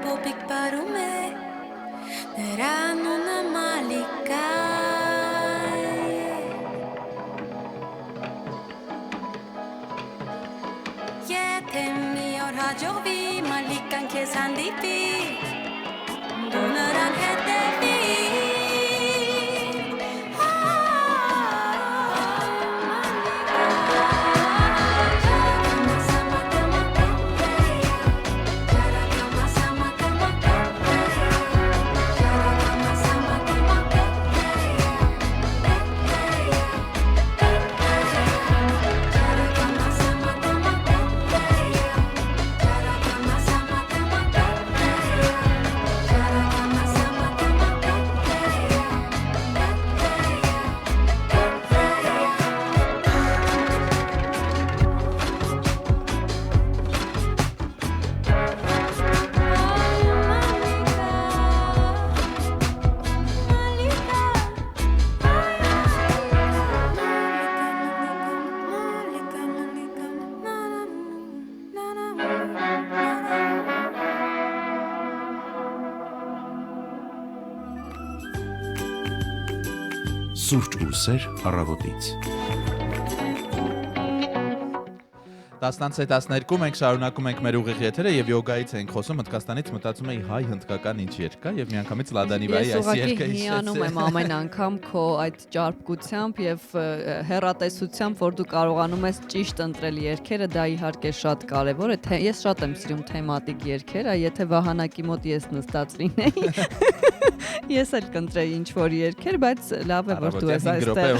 պոպիկ բարում է Նրան ունը մալիկա Եթե մի օր հաջողվի մալիկան քեզ հանդիպի Դու նրան հետևի Սուրճ ու սեր առավոտից։ 10:12 մենք շարունակում ենք մեր ուղիղ եթերը եւ յոգայից ենք խոսում Հնդկաստանից մտածում էի հայ հնդկական ինչ երգ կա եւ միանգամից Լադանի վայի այս երգը հիշեցի։ Եմ ամեն անգամ քո այդ ճարպկությամբ եւ հեռատեսությամբ, որ դու կարողանում ես ճիշտ ընտրել երգերը, դա իհարկե շատ կարեւոր է։ Ես շատ եմ սիրում թեմատիկ երգերը, եթե վահանակի մոտ ես նստած լինեի, ես էլ կընտրեի ինչ որ երգեր, բայց լավ է որ դու ես այստեղ։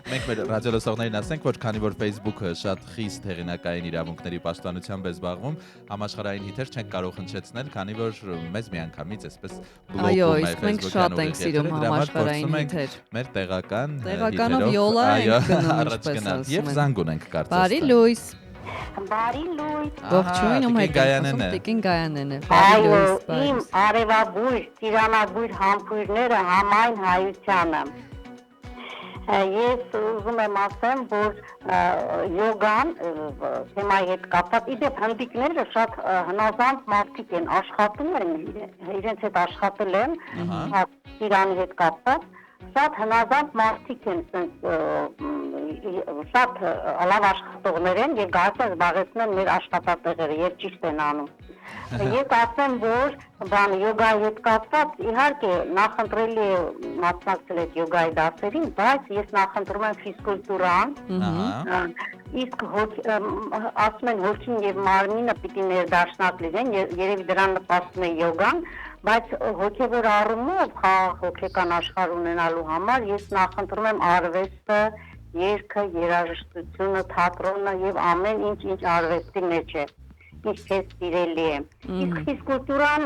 Մենք մեր ռադիոլսողներին ասենք, որ քանի որ Facebook-ը շատ խիստ հեղինակային իրավունքների պաշտպանությամբ է զբաղվում, համաշխարհային հիթեր չենք կարող հնչեցնել, քանի որ մեզ միանգամից այսպես բլոկում է Այո, իսկ մենք շատ ենք սիրում համաշխարհային հիթեր։ Մեր տեղական Տեղականով յոլա ենք գնում, ինչպես ասում են։ Եվ զանգ ունենք կարծես։ Բարի լույս։ Բարի լույս։ Ողջույն, ում հետ Գայանեն է։ Տիկին Գայանեն է։ Բարի Այո, լույս։ իմ արևաբույր, ծիրանագույր համբույրները համայն հայությանը։ Ես ուզում եմ ասեմ, որ յոգան թեմայի հետ կապված, իդեպ հնդիկները շատ հնազանդ մարդիկ են, աշխատում են, իրենց հետ աշխատել են, ծիրանի հետ կապված, շատ հնազանդ մարդիկ են, շատ լավ աշխատողներ են եւ գարցը զբաղեցնում են մեր աշխատատեղերը եւ ճիշտ են անում։ Ես ասեմ, որ յոգայի հետ կապված իհարկե նախընտրելի է մասնակցել այդ յոգայի դասերին, բայց ես նախընտրում եմ ֆիզկուլտուրան, իսկ ասում են հոգին եւ մարմինը պիտի ներդաշնակ լինեն, երևի դրան նպաստում է յոգան, բայց հոգեվոր առումով հոգեկան աշխարհ ունենալու համար ես նախընտրում եմ արվեստը, երգը, երաժշտությունը, թատրոնը եւ ամեն ինչ արվեստի մեջ է։ Ինչ քեզ սիրելի է։ Իսկ ֆիզկուլտուրան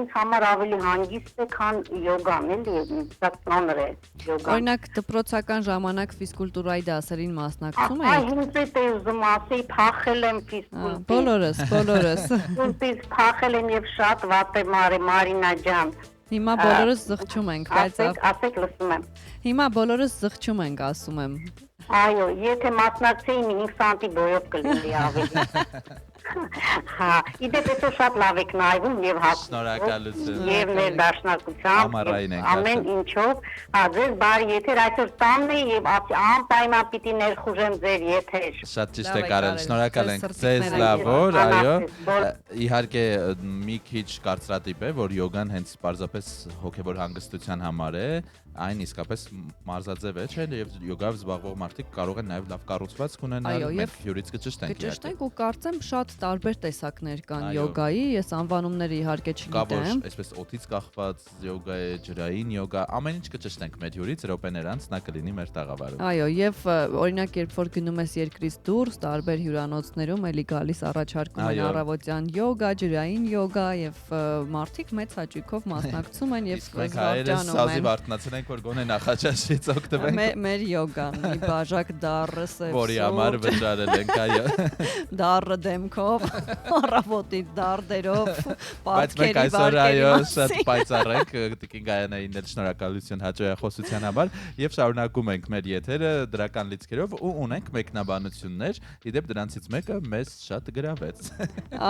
ինձ համար ավելի հանգիստ է, քան յոգան, էլի, ծանր է յոգան։ Օրինակ դպրոցական ժամանակ ֆիզկուլտուրայի դասերին մասնակցում եք։ Այ ինձ է ուզում ասեի, փախել եմ ֆիզկուլտուրից։ Բոլորս։ Ֆիզկուլտուրից փախել եմ եւ շատ վատ է Մարինա ջան։ Հիմա բոլորս զղջում ենք, բայց ասեք լսում եմ։ Հիմա բոլորս զղջում ենք, ասում եմ։ Այո, եթե մասնակցեի 5 սանտի բոյով կլինի ավելի։ Հա, իդեպ էսը շատ լավ եք նայվում եւ Շնորհակալություն։ Եվ ներդաշնակությամբ ամեն ինչով, ձեզ բարի եթեր, այսօր տանն է եւ անպայման պիտի ներխուժեմ ձեր եթեր։ Շատ ճիշտ եք արել, շնորհակալ ենք ձեզ լավ որ, այո։ Իհարկե մի քիչ կարծրատիպ է, որ յոգան հենց պարզապես հոգեվոր հանգստության համար է, այն իսկապես մարզաձև է, չէ՞, եւ յոգայով զբաղվող մարդիկ կարող են նաեւ լավ կառուցվածք ունենալ, մենք հյուրից կճշտենք։ Կճշտենք ու կարծեմ շատ տարբեր տեսակներ կան յոգայի, ես անվանումները իհարկե չգիտեմ։ Կա որ այսպես օդից կախված յոգա է, ջրային յոգա, ամեն ինչ կճշտենք մեր հյուրից րոպեներ անց նա կլինի մեր տաղավարում։ Այո, եւ օրինակ երբ որ գնում ես երկրից դուրս, տարբեր հյուրանոցներում էլի գալիս առաջարկում են առավոտյան յոգա, ջրային յոգա եւ մարդիկ մեծ հաճույքով մասնակցում են եւ զվարճանում են։ Սազի վարտնացել ենք մենք որ գոնե նախաճաշից օգտվենք։ Մեր յոգան մի բաժակ դառը սև Որի համար վճարել ենք, այո։ դառը դեմքով, առավոտից դարդերով, Բայց մենք պատկերի այսօր այո վարկերի շատ մասին։ պայծառ ենք Տիկին Գայանային էլ շնորհակալություն հաջողախոսության համար եւ շարունակում ենք մեր եթերը դրական լիցքերով ու ունենք մեկնաբանություններ։ Իդեպ դրանցից մեկը մեզ շատ գրավեց։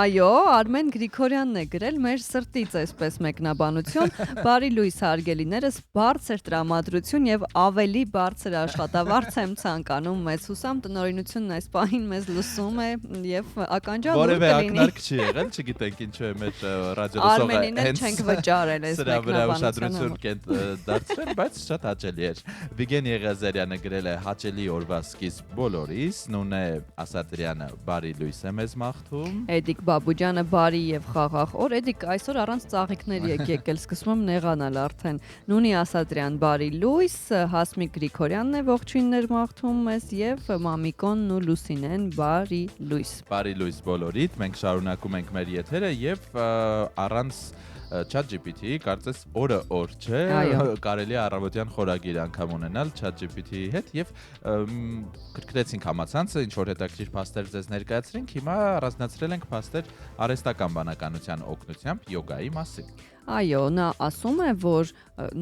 Այո, Արմեն Գրիգորյանն է գրել մեր սրտից այսպես մեկնաբանություն, բարի լույս հարգելիներս, բարձր տրամադրություն եւ ավելի բարձր աշխատավարձ եմ ցանկանում մեզ հուսամ տնօրինությունն այս պահին մեզ լսում է եւ ականջալուր Որևէ կլինի։ ակնարկ չի եղել, չգիտենք ինչու է մեր ռադիոլսողը Արմենին էլ չենք վճարել այս սրա վրա մեկնաբանությունը։ ուշադրություն դարձրել, բայց շատ հաճելի էր։ Վիգեն Եղիազարյանը գրել է հաճելի օրվա սկիզբ բոլորիս, Նունե Ասատրյանը բարի լույս է մեզ մաղթում։ Էդիկ Բաբուջյանը բարի եւ խաղաղ օր։ Էդիկ այսօր առանց ծաղիկների եկել, սկսում եմ նեղանալ արդեն։ Նունի Ասատրյան բարի լույս, Հասմիկ Գրիգորյանն է ողջույններ մաղթում մեզ եւ Մամիկոնն ու Լուսինեն բարի լույս։ Բարի լույս բոլորիդ, մենք շարունակում ենք մեր եթերը եւ առանց ChatGPT-ի կարծես օրը օր չէ, կարելի է առավոտյան խորագիր անգամ ունենալ ChatGPT-ի հետ եւ կրկնեցինք համացանցը, ինչ որ հետաքրքիր փաստեր ձեզ ներկայացրինք, հիմա առանձնացրել ենք փաստեր արհեստական բանականության օգնությամբ յոգայի մասին։ Այո, նա ասում է, որ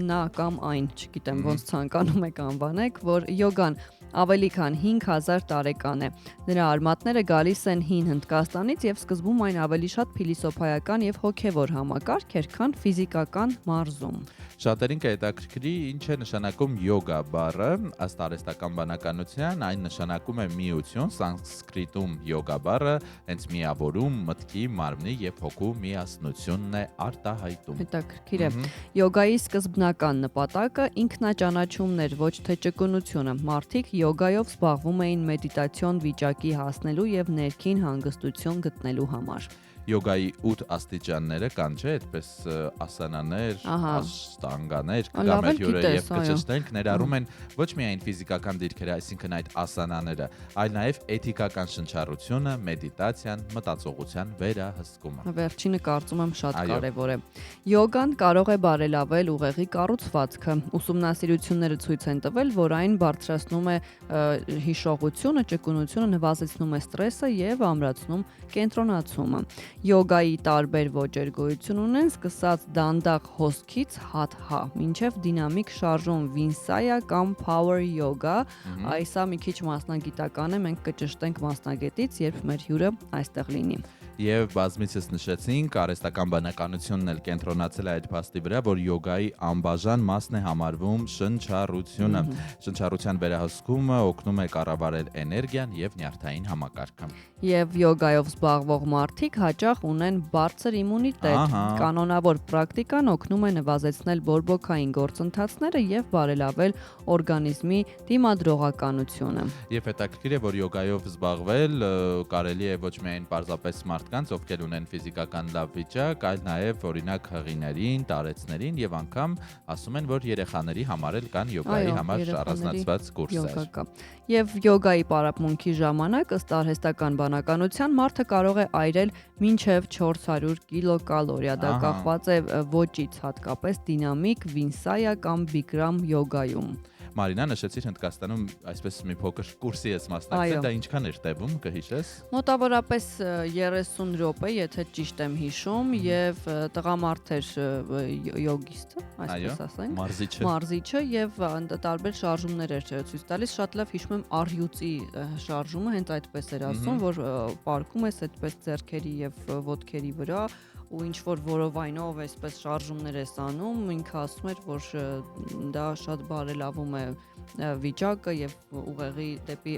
նա կամ այն, չգիտեմ ոնց ցանկանում եք անվանեք, որ յոգան ավելի քան 5000 տարեկան է։ Նրա արմատները գալիս են հին Հնդկաստանից եւ սկզբում այն ավելի շատ փիլիսոփայական եւ հոգեվոր համակարգ էր, քան ֆիզիկական մարզում։ Շատերին կհետաքրքրի ինչ է նշանակում յոգա բառը, ըստ արհեստական բանականության, այն նշանակում է միություն, սանսկրիտում յոգա բառը հենց միավորում, մտքի, մարմնի եւ հոգու միասնությունն է արտահայտում։ Հետաքրքիր է։ Յոգայի սկզբնական նպատակը ինքնաճանաչումն էր, ոչ թե ճկունությունը։ Մարդիկ յոգայով զբաղվում էին մեդիտացիոն վիճակի հասնելու եւ ներքին հանգստություն գտնելու համար։ Յոգայի 8 աստիճանները կան, չէ՞, այդպես ասանաներ, աշտանգաներ, կամ էլ հյուրը եւ կճշտենք ներառում են ոչ միայն ֆիզիկական դիրքերը, այսինքն այդ ասանաները, այլ նաեւ էթիկական շնչառությունը, մեդիտացիան, մտածողության վերահսկումը։ Վերջինը կարծում եմ շատ կարևոր է։ Յոգան կարող է բարելավել ուղեղի կառուցվածքը։ Ուսումնասիրությունները ցույց են տվել, որ այն բարձրացնում է հիշողությունը, ճկունությունը, նվազեցնում է ստրեսը եւ ամրացնում կենտրոնացումը։ Յոգայի տարբեր ոճեր գոյություն ունեն, սկսած դանդաղ հոսքից հաթհա, մինչև դինամիկ շարժում վինսայա կամ power yoga, այսա մի քիչ մասնագիտական է, մենք կճշտենք մասնագետից, երբ մեր հյուրը այստեղ լինի։ Եվ բազմիցս նշեցինք, արհեստական բանականությունն էլ կենտրոնացել է այդ փաստի վրա, որ յոգայի անբաժան մասն է համարվում շնչառությունը։ Շնչառության վերահսկումը օգնում է կառավարել էներգիան եւ նյարդային համակարգը։ Եվ յոգայով զբաղվող մարդիկ հաճախ ունեն բարձր իմունիտետ։ Կանոնավոր պրակտիկան օգնում է նվազեցնել բորբոքային գործընթացները եւ բարելավել օրգանիզմի դիմադրողականությունը։ Եվ հետաքրքիր է, որ յոգայով զբաղվել կարելի է ոչ միայն պարզապես մարդկանց, ովքեր ունեն ֆիզիկական լավ վիճակ, այլ նաեւ օրինակ հղիներին, տարեցներին եւ անգամ ասում են, որ երեխաների համար էլ կան յոգայի համար առանձնացված կուրսեր։ Եվ յոգայի պարապմունքի ժամանակ ըստ արհեստական բանականության մարդը կարող է այրել մինչև 400 կիլոկալորիա։ Դա կախված է ոճից, հատկապես դինամիկ, վինսայա կամ բիկրամ յոգայում։ Մարինա, նշեցիր Հնդկաստանում այսպես մի փոքր կուրսի ես մասնակցել, դա ինչքան էր տևում, կհիշես։ Մոտավորապես 30 րոպե, եթե ճիշտ եմ հիշում, եւ տղամարդ էր յոգիստը, այսպես ասենք, մարզիչը եւ տարբեր շարժումներ էր ցույց տալիս, շատ լավ հիշում եմ առյուծի շարժումը, հենց այդպես էր ասում, որ պարկում ես այդպես ձեռքերի եւ ոտքերի վրա ու ինչ որ որովայնով այսպես շարժումներ ես անում, ինքը ասում էր, որ դա շատ բարելավում է վիճակը եւ ուղեղի դեպի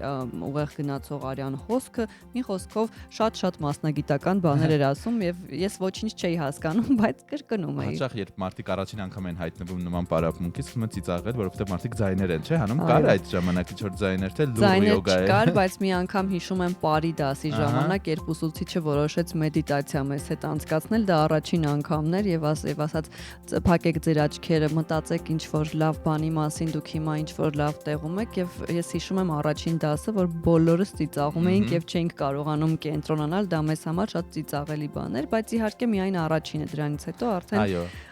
ուղեղ գնացող արյան հոսքը, մի խոսքով շատ մասնագիտական բաներ էր ասում եւ ես ոչինչ չէի հասկանում, բայց կրկնում էի։ Հաճախ երբ մարդիկ առաջին անգամ են հայտնվում նման պարապմունքից, խմը ծիծաղել, որովհետեւ մարդիկ ձայներ են, չէ՞, հանում կար այդ ժամանակ ինչ որ ձայներ, թե լուր յոգա է։ Կար, բայց մի անգամ հիշում եմ բարի դասի ժամանակ, երբ ուսուցիչը որոշեց մեդիտացիա մեզ հետ անցկացնել, դա առաջին անգամն էր եւ ասաց փակեք ձեր աչքերը, մտածեք ինչ որ լավ բանի մասին, դուք հիմա ինչ որ լավ տեղում եք եւ ես հիշում եմ առաջին դասը, որ բոլորս ծիծաղում էինք եւ չէինք կարողանում կենտրոնանալ, դա մեզ համար շատ ծիծաղելի բան էր, բայց իհարկե միայն առաջինը, դրանից հետո արդեն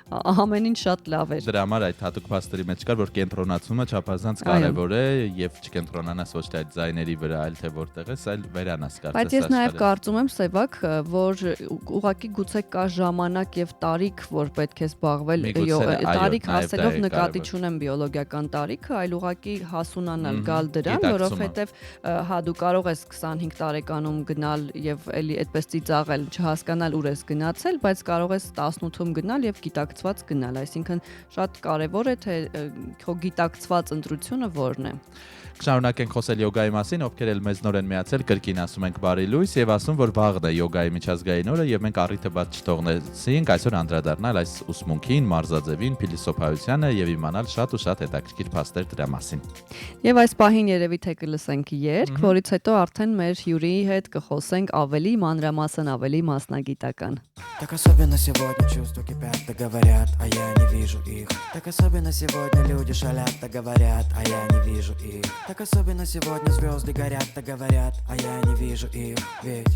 ամեն ինչ շատ լավ էր։ Դրա համար այդ հատուկ փաստերի մեջ կար, որ կենտրոնացումը չափազանց Այո։ կարևոր է եւ չկենտրոնանաս ոչ թե այդ ձայների վրա, այլ թե որտեղ ես, այլ վերանաս կարծես։ Բայց ես նաև կարծում եմ, Սևակ, որ ուղղակի գուցե կա ժամանակ եւ տարիք, որ պետք է զբաղվել, Միգուցե, այո, տարիք նաև հասելով դա է նկատի կարևոր։ չունեմ բիոլոգիական տարիքը, այլ ուղղակի հասունանալ գալ դրան, Գիտակցումը։ որովհետեւ հա դու կարող ես 25 տարեկանում գնալ եւ էլի այդպես ծիծաղել, չհասկանալ ուր ես գնացել, բայց կարող ես 18-ում գնալ եւ գիտակցված գնալ, այսինքն շատ կարեւոր է թե քո գիտակցված ընտրությունը որն է։ Շարունակենք խոսել յոգայի մասին, ովքեր էլ մեզ նոր են միացել, կրկին ասում ենք բարի լույս եւ ասում, որ վաղն է յոգայի միջազգային օրը եւ մենք առիթը բաց չթողնեցինք այսօր անդրադառնալ այս ուսմունքին, մարզաձևին, փիլիսոփայությանը եւ իմանալ շատ ու շատ հետաքրքիր փաստեր դրա մասին։ Եվ այս паհին երևի թե կլսենք երգ, որից հետո արդեն մեր հյուրիի հետ կխոսենք ավելի մանրամասն, ավելի մասնագիտական։ Так особенно сегодня чувства кипят, да говорят, а я не вижу их. Так особенно сегодня люди шалят, да говорят, а я не вижу их. Так особенно сегодня звезды горят, да говорят, а я не вижу их. Ведь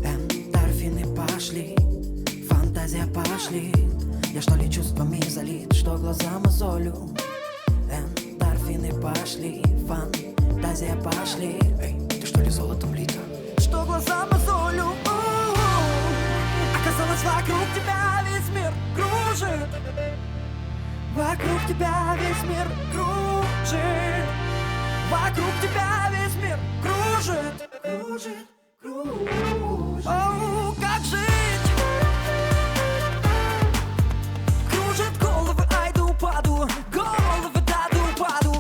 эндорфины пошли, фантазия пошли. Я что ли чувствами залит, что глаза мозолю. Эндорфины пошли, фантазия пошли. Эй, ты что ли золотом лита? Что глаза мозолю. Оказалось, вокруг тебя весь мир кружит. Вокруг тебя весь мир кружит. Вокруг тебя весь мир кружит. Кружит, кружит. Оу, как жить? Кружит головы, айду, паду. Головы, даду, паду.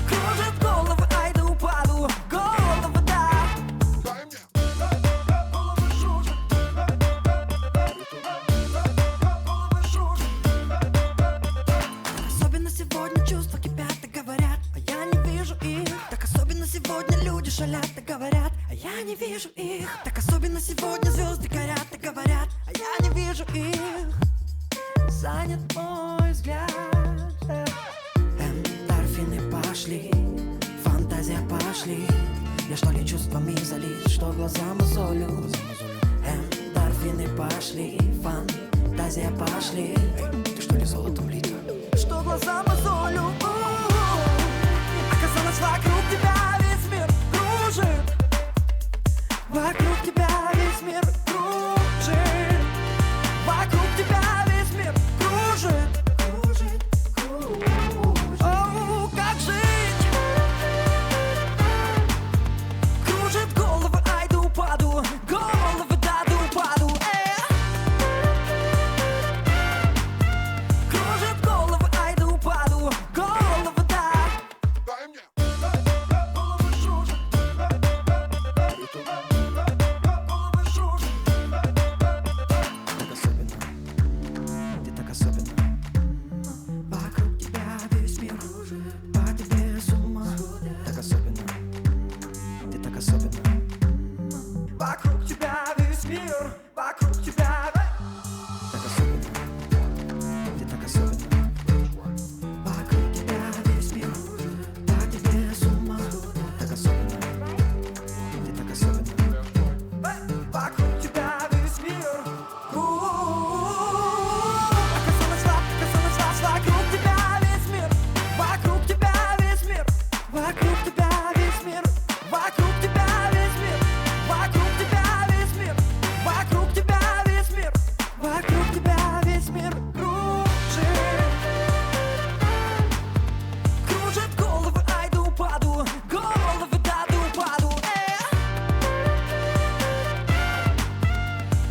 Кружит головы, айду, паду. Головы, да. Головы шужит. Особенно сегодня чувства кипят и говорят, а я не вижу их. Так особенно сегодня люди шалят и говорят, а я не вижу их. Так особенно сегодня звезды горят и говорят, а я не вижу их. Занят мой взгляд. Эндорфины пошли, фантазия пошли. Я что ли чувствами залит, что глаза мозолю. Эндорфины пошли, фантазия пошли. Эй, ты что ли золотом лита? Что глаза мозолю. Оказалось, вокруг тебя весь мир кружит. Вокруг тебя весь мир кружит. Вокруг тебя весь мир кружит. Кружит, кружит. Оу, как жить? Кружит головы, айду, паду. Головы, даду, паду. Кружит головы, айду, паду. Головы, да. Головы шужит. Головы шужит. Так особенно, ты так особенно. Вокруг тебя весь мир по тебе с ума. Так особенно, ты так особенно. Вокруг тебя весь мир, вокруг тебя. Так особенно, ты так особенно. Вокруг тебя весь мир по тебе с ума. Так особенно, ты так особенно. Вокруг тебя весь мир. Оказалось, вокруг тебя весь мир. Вокруг тебя весь мир. Вокруг тебя весь мир. Вокруг тебя весь мир. Вокруг тебя весь мир. Вокруг тебя весь мир. Вокруг тебя весь мир кружит. Кружит головы, айду, паду. Головы, даду, паду.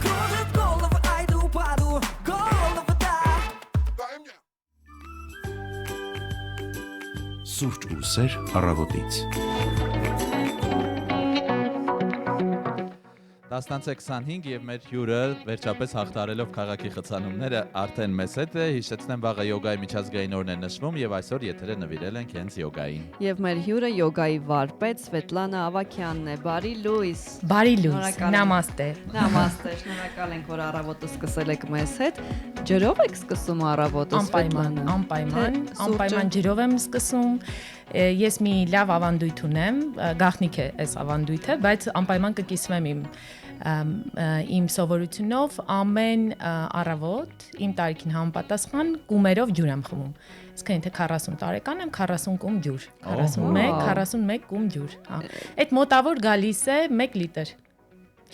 Кружит головы, айду, паду. Головы, да. Սուրճ ու սեր առավոտից։ 10:25 եւ մեր հյուրը վերջապես հաղթարելով քաղաքի խցանումները արդեն մեզ հետ է։ Հիշեցնեմ, վաղը յոգայի միջազգային օրն է նշվում եւ այսօր եթերը նվիրել ենք հենց յոգային։ Եվ մեր հյուրը յոգայի վարպետ Սվետլանա Ավակյանն է։ Բարի լույս։ Բարի լույս, Շնորհակալ եմ։ նամաստե։ Նամաստե, շնորհակալ ենք, որ առավոտը սկսել եք մեզ հետ։ Ջրով եք սկսում առավոտը, Անպայման, Սվետլանա։ անպայման, Թե սուրճը? անպայման ջրով եմ սկսում։ Ես մի լավ ավանդույթ ունեմ, գաղտնիք է այս ավանդույթը, բայց անպայման կկիսվեմ իմ սովորությունով ամեն առավոտ իմ տարիքին համապատասխան կումերով ջուր եմ խմում։ Իսկայն թե 40 տարեկան եմ 40 կում ջուր, 41 կում ջուր, հա։ Այդ մոտավոր գալիս է 1 լիտր,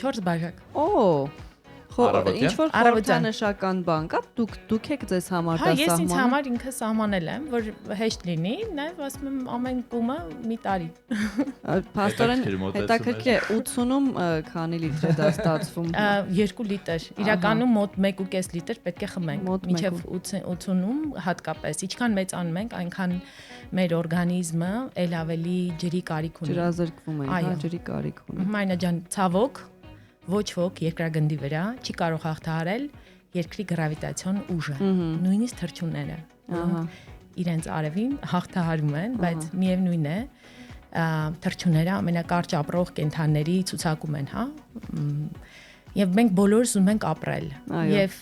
4 բաժակ։ Ինչ որ խորհրդանշական բան կա, դուք եք ձեզ համար դա սահմանը։ Հա, ես ինձ համար ինքը սահմանել եմ, որ հեշտ լինի, նաև ասում եմ ամեն կումը մի տարի։ Փաստորեն հետաքրքիր է 80-ում քանի լիտր է դա ստացվում։ 2 լիտր։ Իրականում մոտ 1.5 լիտր պետք է խմենք։ Մինչև 80-ում հատկապես, ինչքան մեծանում ենք, այնքան մեր օրգանիզմը ել ավելի ջրի կարիք ունի։ Ջրազրկվում է, հա, ջրի կարիք ունի։ Մանա ջան, ցավոք ոչ ոք երկրագնդի վրա չի կարող հաղթահարել երկրի գravitացիոն ուժը, նույնիսկ թռչունները, իրենց արևին հաղթահարում են, բայց միևնույն է, թռչունները ամենակարճ ապրող կենդանների ցուցակում են, հա։ Եվ մենք բոլորս ուզում ենք ապրել։ Եվ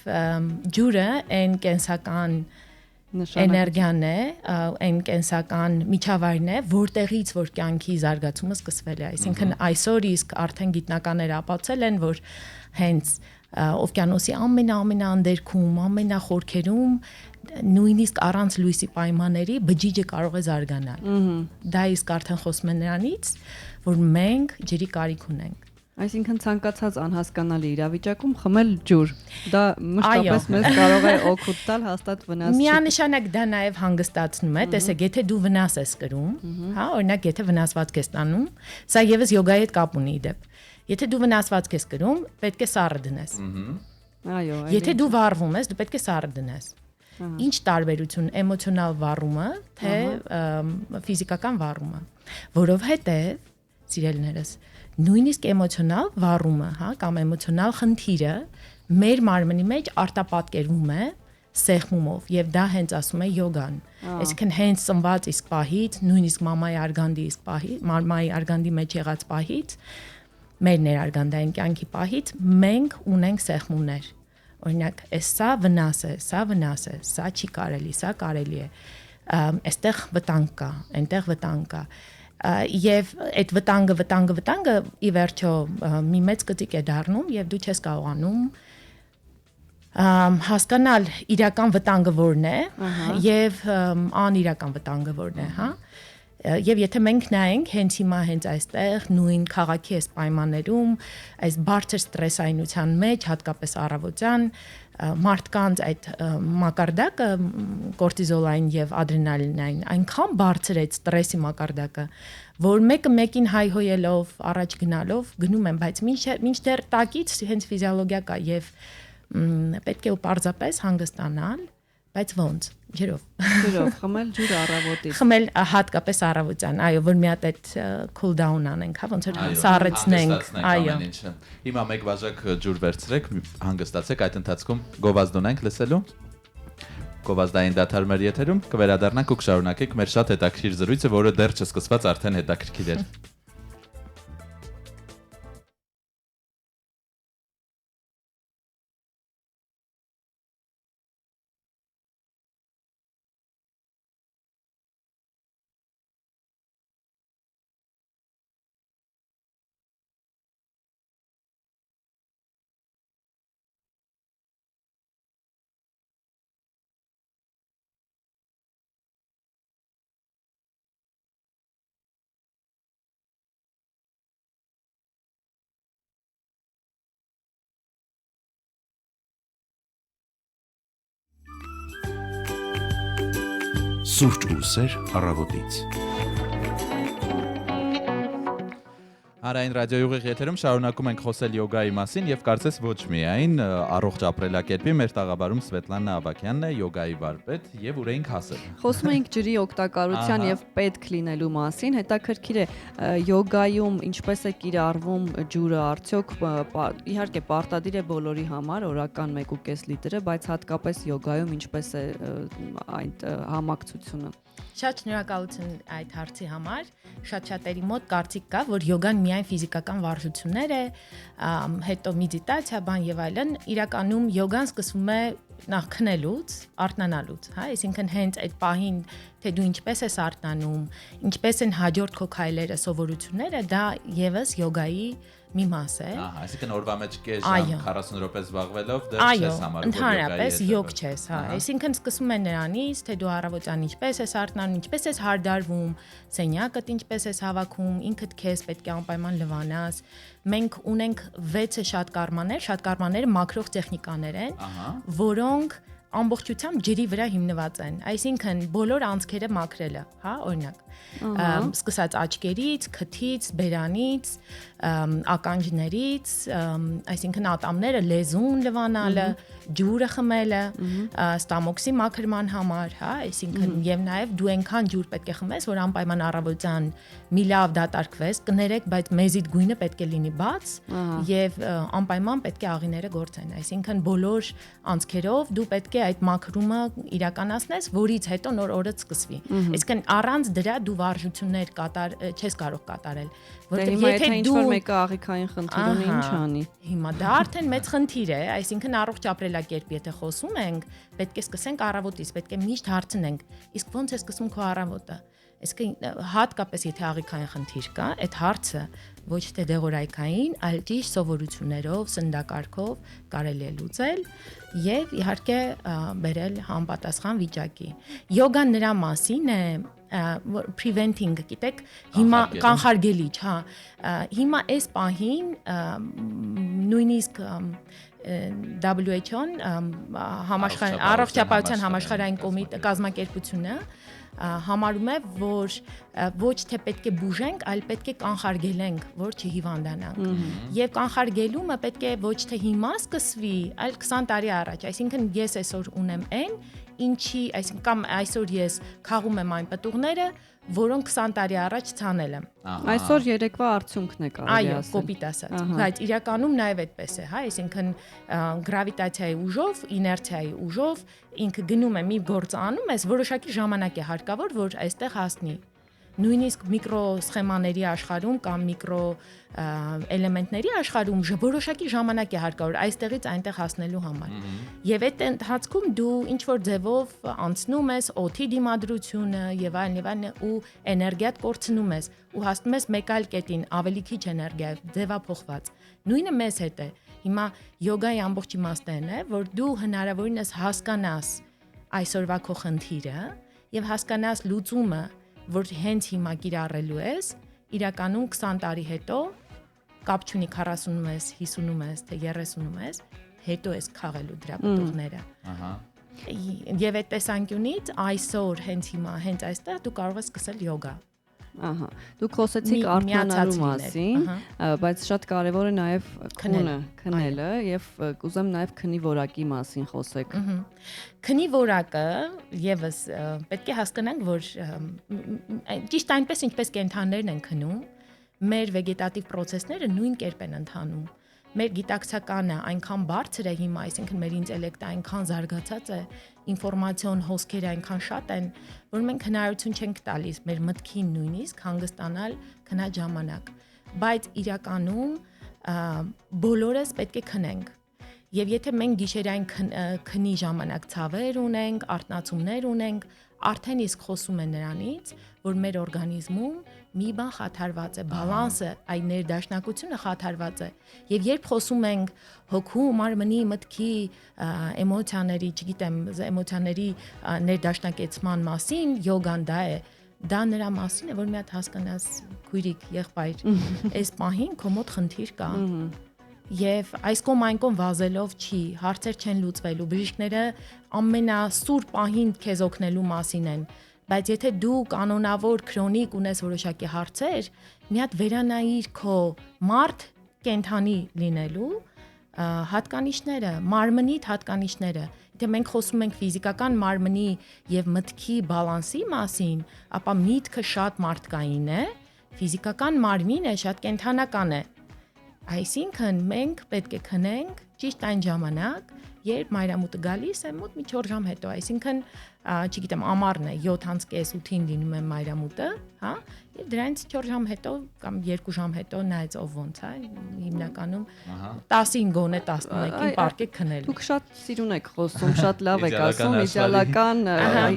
ջուրը այն կենսական էներգիան է, այն կենսական միջավայրն է, որտեղից որ կյանքի զարգացումը սկսվել է։ Այսինքն այսօր իսկ արդեն գիտնականները ապացուցել են, որ հենց օվկիանոսի ամենաանդերքում, ամենախորքերում նույնիսկ առանց լույսի պայմանների բջիջը կարող է զարգանալ։ Դա իսկ արդեն խոսում է նրանից, որ մենք ջրի կարիք ունենք։ Այսինքն ցանկացած անհասկանալի իրավիճակում խմել ջուր։ Դա մշտապես մեզ կարող է օգուտ տալ, հաստատ վնաս չի։ Միանշանակ դա նաև հանգստացնում է, տեսեք, եթե դու վնաս ես կրում, հա, օրինակ եթե վնասվածք ես տանում, սա եւս յոգայի հետ կապ ունի իդեպ։ Եթե դու վնասվածք ես կրում, պետք է սառը դնես։ Այո, Եթե դու վառվում ես, դու պետք է սառը դնես։ Ինչ տարբերություն էմոցիոնալ վառումը, թե ֆիզիկական վառումը, որովհետեւ սիրելիներս նույնիսկ էմոցիոնալ վառումը, հա, կամ էմոցիոնալ խնդիրը մեր մարմնի մեջ արտապատկերվում է սեղմումով եւ դա հենց ասում է յոգան։ Այսինքն հենց ծնված իսկ պահից, նույնիսկ մամայի արգանդի իսկ պահի, մամայի արգանդի մեջ եղած պահից, մեր ներարգանդային կյանքի պահից մենք ունենք սեղմումներ։ Օրինակ, սա վնաս է, սա չի կարելի, սա կարելի է։ Այստեղ վտանգ կա, այնտեղ վտանգ կա։ Եվ այդ վտանգը ի վերջո մի մեծ կծիկ է դառնում եւ դու չես կարողանում հասկանալ իրական վտանգը որն է եւ անիրական վտանգը որն է, հա։ Եվ եթե մենք նայենք հենց հիմա հենց այստեղ նույն քաղաքի այս պայմաններում, այս բարձր ստրեսայնության մեջ, հատկապես առավոտյան մարդկանց այդ մակարդակը կորտիզոլային եւ ադրենալինային այնքան բարձր է ստրեսի մակարդակը, որ մեկը մեկին հայհոյելով, առաջ գնալով գնում են, բայց մինչդեռ տակից հենց ֆիզիոլոգիա կա եւ պետք է պարզապես հանգստանալ, բայց ոնց ջրով խմել ջուր առավոտից խմել հատկապես առավոտյան, այո, որ մի հատ այդ cool down անենք, հա, ոնց որ սառեցնենք, այո։ Հիմա մեկ բաժակ ջուր վերցրեք, հանգստացեք, այդ ընթացքում գովազդ ունենք լսելու։ Գովազդային դադար մեր եթերում կվերադառնանք ու կշարունակենք մեր շատ հետաքրքիր զրույցը, որը դեռ չսկսված արդեն հետաքրքիր է։ Սուրճ ու սեր առավոտից։ Հանրային ռադիոյի ուղիղ եթերում շարունակում ենք խոսել յոգայի մասին եւ կարծես ոչ միայն առողջ ապրելակերպի մեր տաղավարում Սվետլանա Ավակյանն է, յոգայի վարպետ եւ ուր էինք հասել։ Խոսում ենք ջրի օգտակարության եւ պետք լինելու մասին, հետաքրքիր է յոգայում ինչպես է կիրառվում ջուրը, արդյոք իհարկե պարտադիր է բոլորի համար օրական 1.5 լիտրը, բայց հատկապես յոգայում ինչպես է այդ համակցությունը։ Շատ շնորհակալություն այդ հարցի համար։ Շատ-շատերի մոտ կարծիք կա, որ յոգան միայն ֆիզիկական վարժություններ է, հետո մեդիտացիա, բան եւ այլն։ Իրականում յոգան սկսվում է նախ քնելուց, արթնանալուց, հա, այսինքն հենց այդ պահին թե դու ինչպես ես արթնանում, ինչպես են հաջորդ քո քայլերը, սովորությունները, դա եւս յոգայի մի մաս է։ Ահա, այսինքն օրվա մեջ կես ժամ 40 րոպե զբաղվելով դեռ Այո, չես համարում, որ ընդհանրապես յոգ չես, հա։ Այսինքն սկսում է նրանից, թե դու առավոտյան ինչպես ես արթնանում, ինչպես ես հարդարվում, սենյակդ ինչպես ես հավաքում, ինքդ քեզ պետք է անպայման լվանաս։ Մենք ունենք 6 շատկարմանները մակրող տեխնիկաներ են, որոնք ամբողջությամբ ջրի վրա հիմնված են։ Այսինքն բոլոր անցքերը մաքրելը, հա, օրինակ, սկսած աչքերից, քթից, բերանից, ականջներից, այսինքն ատամները, լեզուն լվանալը, ջուրը խմելը, ստամոքսի մաքրման համար, հա, այսինքն եւ նաեւ դու այնքան ջուր պետք է խմես, որ անպայման առավոտյան մի լավ դատարկվես, կներեք, բայց մեզիդ գույնը պետք է լինի բաց եւ անպայման պետք է աղիները գործեն, այսինքն բոլոր անցքերով դու պետք է այդ մաքրումը իրականացնես, որից հետո նոր օրը սկսվի։ Այսինքն առանց դրա դու վարժություններ չես կարող կատարել, որտեղ եթե ինչ-որ մեկը աղիքային խնդիր ունի, ինչ անի։ Հիմա դա արդեն մեծ խնդիր է, այսինքն առողջ ապրելակերպ եթե խոսում ենք, պետք է սկսենք առավոտից, պետք է միշտ հարցնենք, իսկ ո՞նց է սկսում քո առավոտը։ Այսինքն հատկապես եթե աղիքային խնդիր կա, այդ հարցը ոչ թե դեղորայքային, այլ ճիշտ սովորություններով, սննդակարգով կարելի է լուծել եւ իհարկե բերել համապատասխան վիճակի։ Յոգան նրա մասին է preventing, գիտեք, հիմա կանխարգելիչ, հա։ Հիմա այս պահին նույնիսկ WHO-ն համաշխարհային առողջապահության համաշխարհային կազմակերպությունը համարում է, որ ոչ թե պետք է բուժենք, այլ պետք է կանխարգելենք, որ չհիվանդանանք։ Եվ կանխարգելումը պետք է ոչ թե հիմա սկսվի, այլ 20 տարի առաջ, այսինքն ես այսօր ունեմ այն, ինչի, այսինքն կամ այսօր ես քաղում եմ այն պտուղները, որոնք 20 տարի առաջ ցանել եմ։ Այսօր երեկվա արդյունքն է կարելի ասել։ Այո, կոպիտ ասած։ Բայց իրականում նաև այդպես է, հա, այսինքն գրավիտացիայի ուժով, իներցիայի ուժով ինքը գնում է մի գործ անում, ես որոշակի ժամանակ է հարկավոր, որ այստեղ հասնի։ Նույնիսկ միկրոսխեմաների աշխարհում կամ միկրո էլեմենտների աշխարհում որոշակի ժամանակ է հարկավոր այստեղից այնտեղ հասնելու համար։ Եվ այդ ընթացքում դու ինչ որ ձևով անցնում ես օդի դիմադրությունը եւ այլն ու էներգիատ կորցնում ես ու հասնում ես մեկ այլ կետին, ավելի քիչ էներգիա, ձևափոխված։ Նույնը մեզ հետ է։ Հիմա յոգայի ամբողջ իմաստն է, որ դու հնարավորինս հասկանաս այսօրվա քո խնդիրը եւ հասկանաս լուծումը, որ հենց հիմա կիրառելու ես, իրականում 20 տարի հետո կապ չունի 40-ում ես, 50-ում ես, թե 30-ում ես, հետո ես քաղելու դրա պտուղները։ Ահա։ Եվ այդ տեսանկյունից այսօր հենց հիմա, հենց այստեղ դու կարող ես սկսել յոգա։ Ահա։ Դուք խոսեցիք արթնանալու մասին, բայց շատ կարևոր է նաև քնելը եւ կուզեմ նաև քնի որակի մասին խոսեք։ Քնի որակը եւս պետք է հասկանանք, որ ճիշտ այնպես ինչպես կենդանիներն են քնում, մեր վեգետատիվ process-ները նույն կերպ են ընթանում։ Մեր գիտակցականը այնքան բարձր է հիմա, այսինքն մեր ինտելեկտը այնքան զարգացած է, ինֆորմացիոն հոսքերը այնքան շատ են, որ մենք հնարավորություն չենք տալիս մեր մտքին նույնիսկ հանգստանալ քնած ժամանակ, բայց իրականում բոլորս պետք է քնենք։ Եվ եթե մենք գիշերային քնի ժամանակ ցավեր ունենք, արթնացումներ ունենք, արդեն իսկ խոսում է նրանից, որ մեր օրգանիզմում մի բան խաթարված է, բալանսը, այն ներդաշնակությունը խաթարված է։ Եվ երբ խոսում ենք հոգու, մարմնի, մտքի, էմոցիաների, չգիտեմ, էմոցիաների ներդաշնակեցման մասին, յոգան դա է։ Դա նրա մասին է, որ մի հատ հասկանաս, քույրիկ, եղբայր, այս պահին քո մոտ խնդիր կա։ Եվ այս կողմ այն կողմ վազելով չի, հարցեր չեն լուծվելու, բժիշկները ամենասուր պահին քեզ օգնելու մասին են, բայց եթե դու կանոնավոր քրոնիկ ունես որոշակի հարցեր, մի հատ վերանայիր քո մարդ կենթանի լինելու հատկանիշները, մարմնիդ հատկանիշները։ Եթե մենք խոսում ենք ֆիզիկական մարմնի եւ մտքի բալանսի մասին, ապա միտքը շատ մարդկային է, ֆիզիկական մարմինը շատ կենթանական է։ Այսինքն մենք պետք է քնենք ճիշտ այն ժամանակ, երբ մայրամուտը գալիս է մոտ մի 4 ժամ հետո, այսինքն չգիտեմ, ամառն է 7:30-8-ին լինում է մայրամուտը, հա, եւ դրանից 4 ժամ հետո կամ 2 ժամ հետո նայած ով ոնց է, հիմնականում 10-ին գոնե 11-ին պարկե քնել։ Դուք շատ սիրուն եք խոսում, շատ լավ եք ասում,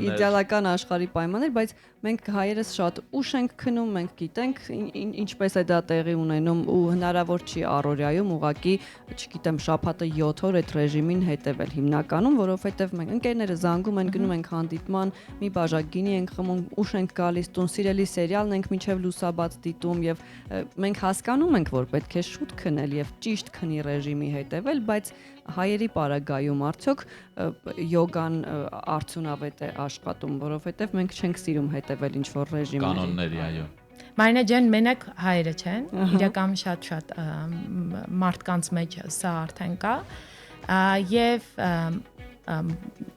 իդեալական աշխարհի պայմաններ, բայց մենք հայերս շատ ուշ ենք քնում, մենք գիտենք ինչպես է դա տեղի ունենում ու հնարավոր չի առօրյայում ուղակի, չգիտեմ, շաբաթը 7 օր այդ ռեժիմին հետևել հիմնականում, որովհետև մենք ընկերները զանգում են, գնում ենք հանդիպման, մի բաժակ գինի ենք խմում, ուշ ենք գալիս տուն, սիրելի սերիալն ենք մինչև լուսաբաց դիտում եւ մենք հասկանում ենք, որ պետք է շուտ քնել եւ ճիշտ քնի ռեժիմի հետևել, բայց հայերի պարագայում արդյոք յոգան արդյունավետ է աշխատում, որովհետև մենք չենք սիրում հետևել ինչ որ ռեժիմների։ Կանոնների, այո։ Մարինա ջան, մենակ հայերը չեն, իրական շատ մարդկանց մեջ սա արդեն կա, եւ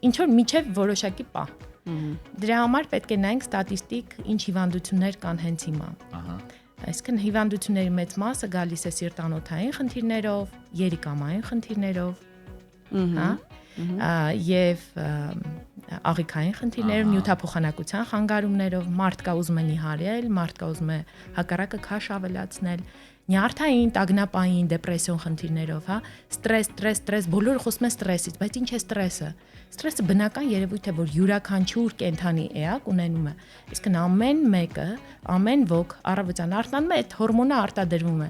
ինչ որ միջև որոշակի պահ։ Դրա համար պետք է նայենք ստատիստիկ ինչ հիվանդություններ կան հենց հիմա։ Այսինքն հիվանդությունների մեծ մասը գալիս է սիրտանոթային խնդիրներով, երիկամային խնդիրներով, հա, եւ աղիքային խնդիրներով, նյութափոխանակության խանգարումներով, մարդ կա ուզում է նիհարել, մարդ կա ուզում է հակառակը քաշ ավելացնել, նյարդային, տագնապային, դեպրեսիոն խնդիրներով, հա, ստրես, բոլորը խոսում են ստրեսից, բայց ինչ է ստրեսը։ Ստրեսը բնական երևույթ է, որ յուրաքանչյուր կենդանի էակ ունենում է։ Իսկն ամեն մեկը, ամեն ոք առավոտյան արտանում է, այդ հորմոնը արտադրվում է։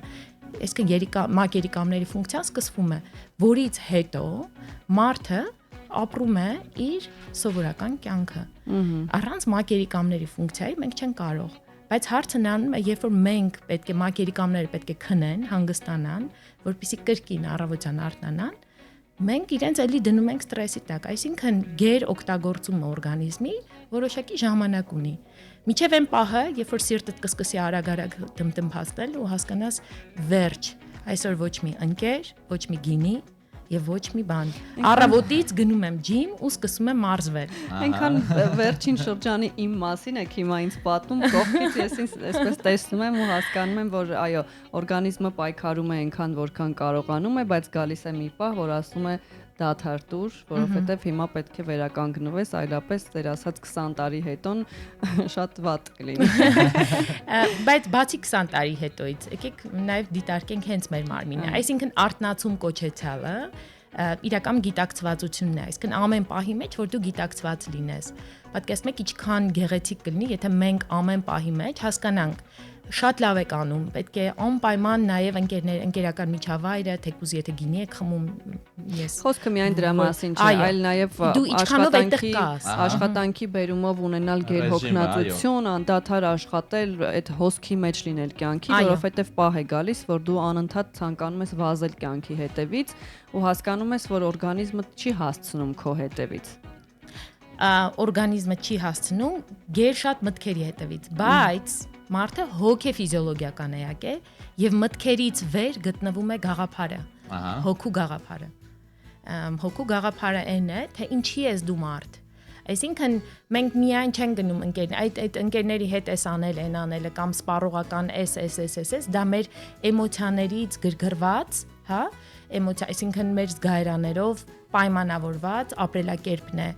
Այսինքն մակերիկամների ֆունկցիան սկսվում է, որից հետո մարդը ապրում է իր սովորական կյանքը։ Առանց մակերիկամների ֆունկցիայի մենք չենք կարող։ Բայց հարցը նրանում է, երբ որ մենք պետք է մակերիկամները պետք է քնեն, հանգստանան, որպեսզի կրկին առավոտյան արթնանան, մենք իրենց էլի դնում ենք ստրեսի տակ, այսինքն գեր օգտագործումը օրգանիզմի որոշակի ժամանակ ունի։ Միջև այն պահը, երբ որ սիրտդ կսկսի արագ-արագ դմդմփաստել ու հասկանաս վերջ, այսօր ոչ մի ընկեր, ոչ մի գինի եւ ոչ մի բան։ Առավոտից գնում եմ ջիմ ու սկսում եմ մարզվել։ Այնքան վերջին շրջանի իմ մասին եք հիմա ինձ պատմում, կողքից ես այսպես տեսնում եմ ու հասկանում եմ, որ այո, օրգանիզմը պայքարում է այնքան որքան կարողանում է, բայց գալիս է մի պահ, որ ասում է դադար տուր, որովհետև հիմա պետք է վերականգնվես, այլապես դեր ասած 20 տարի հետոն շատ վատ կլինի։ Բայց բացի 20 տարի հետոից, եկեք նաև դիտարկենք հենց մեր մարմինը, այսինքն արթնացում կոչեցյալը իրական գիտակցվածությունն է, այսինքն ամեն պահի մեջ, որ դու գիտակցված լինես։ Պատկերացնում եք ինչքան գեղեցիկ կլինի, եթե մենք ամեն պահի մեջ հասկանանք շատ լավ եք անում, պետք է անպայման նաև ընկերական միջավայրը, թեկուզ եթե գինի եք խմում, ես խոսքը միայն դրա մասին չէ, այլ նաև աշխատանքի բերումով ունենալ գերհոգնածություն, անդադար աշխատել, այդ հոսքի մեջ լինել կյանքի, որովհետև պահ է գալիս, որ դու անընդհատ ցանկանում ես վազել կյանքի հետևից ու հասկանում ես, որ օրգանիզմը չի հասցնում քո հետևից։ Օրգանիզմը չի հասցնում գեր շատ մտքերի հետևից, բայց մարդը հոգեֆիզիոլոգիական էակ է եւ մտքերից վեր գտնվում է գաղափարը, հոգու գաղափարը։ Հոգու գաղափարը այն է, թե ինչի ես դու մարդ։ Այսինքն մենք միայն չենք գնում այդ ընկերների հետ էս անել, այն անելը կամ սպառողական էս, դա մեր էմոցիաներից գրգռված, հա, էմոցիա, այսինքն մեր զգայարաներով պայմանավորված ապրելակերպն է։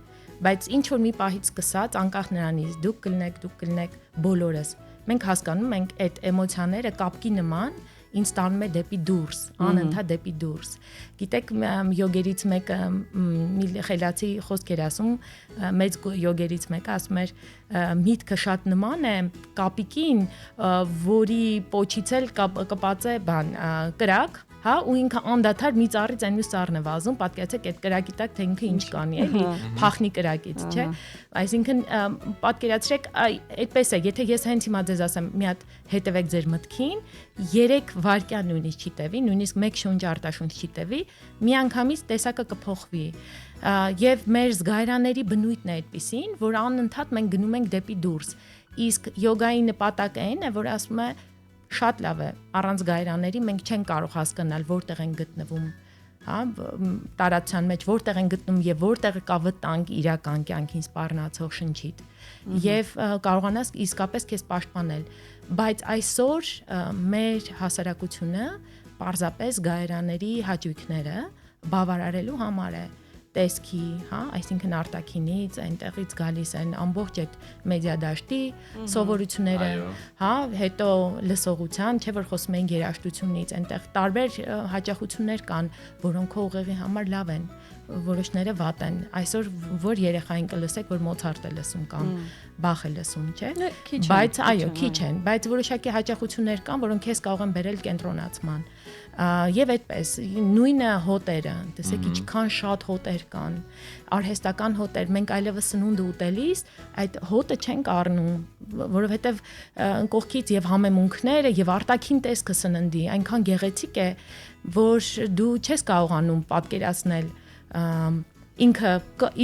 Բայց ինչ որ մի պահից սկսած, անկախ նրանից, դուք կլնեք բոլորս, մենք հասկանում ենք այդ էմոցիաները կապկի նման ինձ տանում է դեպի դուրս, անընդհատ դեպի դուրս։ Գիտեք, յոգերից մեկը մի խելացի խոսք էր ասում, մեծ յոգերից մեկը ասում էր, միտքը շատ նման է կապիկին, որի պոչից էլ կպած է կրակ, հա, ու ինքը անդադար մի ծառից այն մյուս ծառն է վազում, պատկերացեք այդ կրակի տակ թե ինքը ինչ կանի, էլի, փախնի կրակից, չէ։ Այսինքն պատկերացրեք, այդպես է, եթե ես հենց հիմա ձեզ ասեմ, մի հատ հետևեք ձեր մտքին, 3 վայրկյան նույնիսկ չի տևի, նույնիսկ 1 շունչ արտաշունչ չի տևի, միանգամից տեսակը կփոխվի։ Եվ մեր զգայարանների բնույթն է այդպիսին, որ անընդհատ մենք գնում ենք դեպի դուրս։ Իսկ յոգայի նպատակը այն է, որ ասում է շատ լավ է, առանց գայրանների մենք չենք կարող հասկանալ որտեղ են գտնվում, հա, տարածության մեջ որտեղ են գտնում եւ որտեղ կա վտանգ իրական կյանքին սպառնացող շնչիդ եւ կարողանաս իսկապես քեզ պաշտպանել, բայց այսօր մեր հասարակությունը պարզապես գայրանների հաճույքները բավարարելու համար է տեսքի, հա, այսինքն արտաքինից, այնտեղից գալիս են ամբողջ այդ մեդիա դաշտի սովորությունները, հա, հետո լսողության, չէ՞ որ խոսում ենք երաժշտությունից, այնտեղ տարբեր հաճախություններ կան, որոնք ուղեղի համար լավ են, որոշները վատ են։ Այսօր որ երեխային կլսեք, որ Մոցարտ է լսում կամ Բախ է լսում, չէ՞։ Բայց այո, քիչ են, բայց որոշակի հաճախություններ կան, որոնք քեզ կարող են բերել կենտրոնացման։ Եվ այդպես նույնը հոտերը, տեսեք ինչքան շատ հոտեր կան, արհեստական հոտեր, մենք այլևս սնունդը ուտելիս այդ հոտը չենք առնում, որովհետև կողքից եւ համեմունքները եւ արտաքին տեսքը սննդի այնքան գեղեցիկ է, որ դու չես կարողանում պատկերացնել ինքը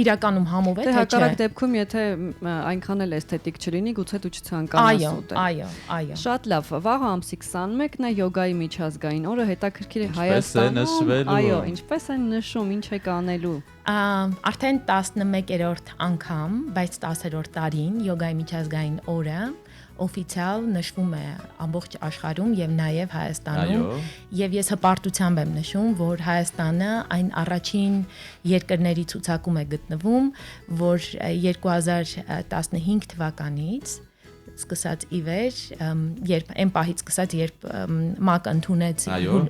իրականում համով է, թե չէ։ Հակառակ դեպքում, եթե այնքան էլ էսթետիկ չլինի, գուցե դու չցանկանաս ուտել։ Այո։ Շատ լավ, վաղ ամսի 21-ն է յոգայի միջազգային օրը, հետաքրքիր է Հայաստանում։ Այո, ինչպես են նշում, ինչ եք անելու։ Արդեն 11-րդ անգամ, բայց 10-րդ տարին յոգայի միջազգային օրը օֆիցիալ նշվում է ամբողջ աշխարհում եւ նաեւ Հայաստանում եւ ես հպարտությամբ եմ նշում, որ Հայաստանը այն առաջին երկրների ցուցակում է գտնվում, որ 2015 թվականից սկսած ի վեր, երբ այն պահից սկսած, երբ ՄԱԿ-ը ընդունեց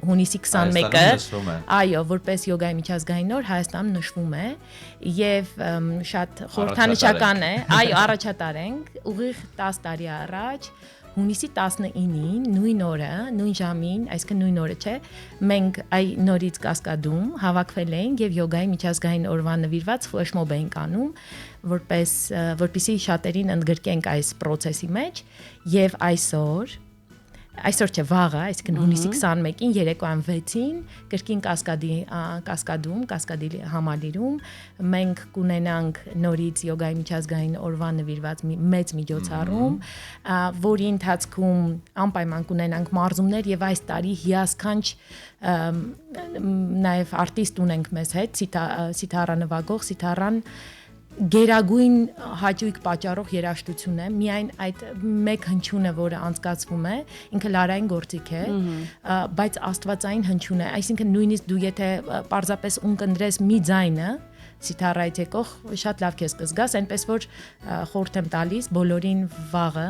հունիսի 21-ը, այո, որպես յոգայի միջազգային օր Հայաստանում նշվում է եւ շատ խորհրդանշական է, այո, առաջատար ենք, ուղիղ 10 տարի առաջ հունիսի 19-ին, նույն օրը, նույն ժամին, այսինքն նույն օրը չէ, մենք այն նորից Կասկադում հավաքվել էինք եւ յոգայի միջազգային օրվա նվիրված ֆլեշմոբ էինք անում, որպեսզի շատերին ընդգրկենք այս process-ի մեջ եւ այսօր չէ վաղը, այսինքն հունիսի 21-ին երեկոյան 6-ին կրկին Կասկադի համալիրում մենք կունենանք նորից յոգայի միջազգային օրվա նվիրված մեծ միջոցառում, որի ընթացքում անպայման կունենանք մարզումներ եւ այս տարի հիասքանչ նաեւ արտիստ ունենք մեզ հետ, սիթառա նվագող, սիթառան գերագույն հաճույք պատճառող երաժշտություն է, միայն այդ մեկ հնչյունը, որը անցկացվում է, ինքը լարային գործիք է, բայց աստվածային հնչյուն է, այսինքն նույնիսկ դու եթե պարզապես ունկնդրես մի ձայնը, սիթառայից եկող շատ լավ քեզ կզգաս, այնպես որ խորհուրդ եմ տալիս բոլորին վաղը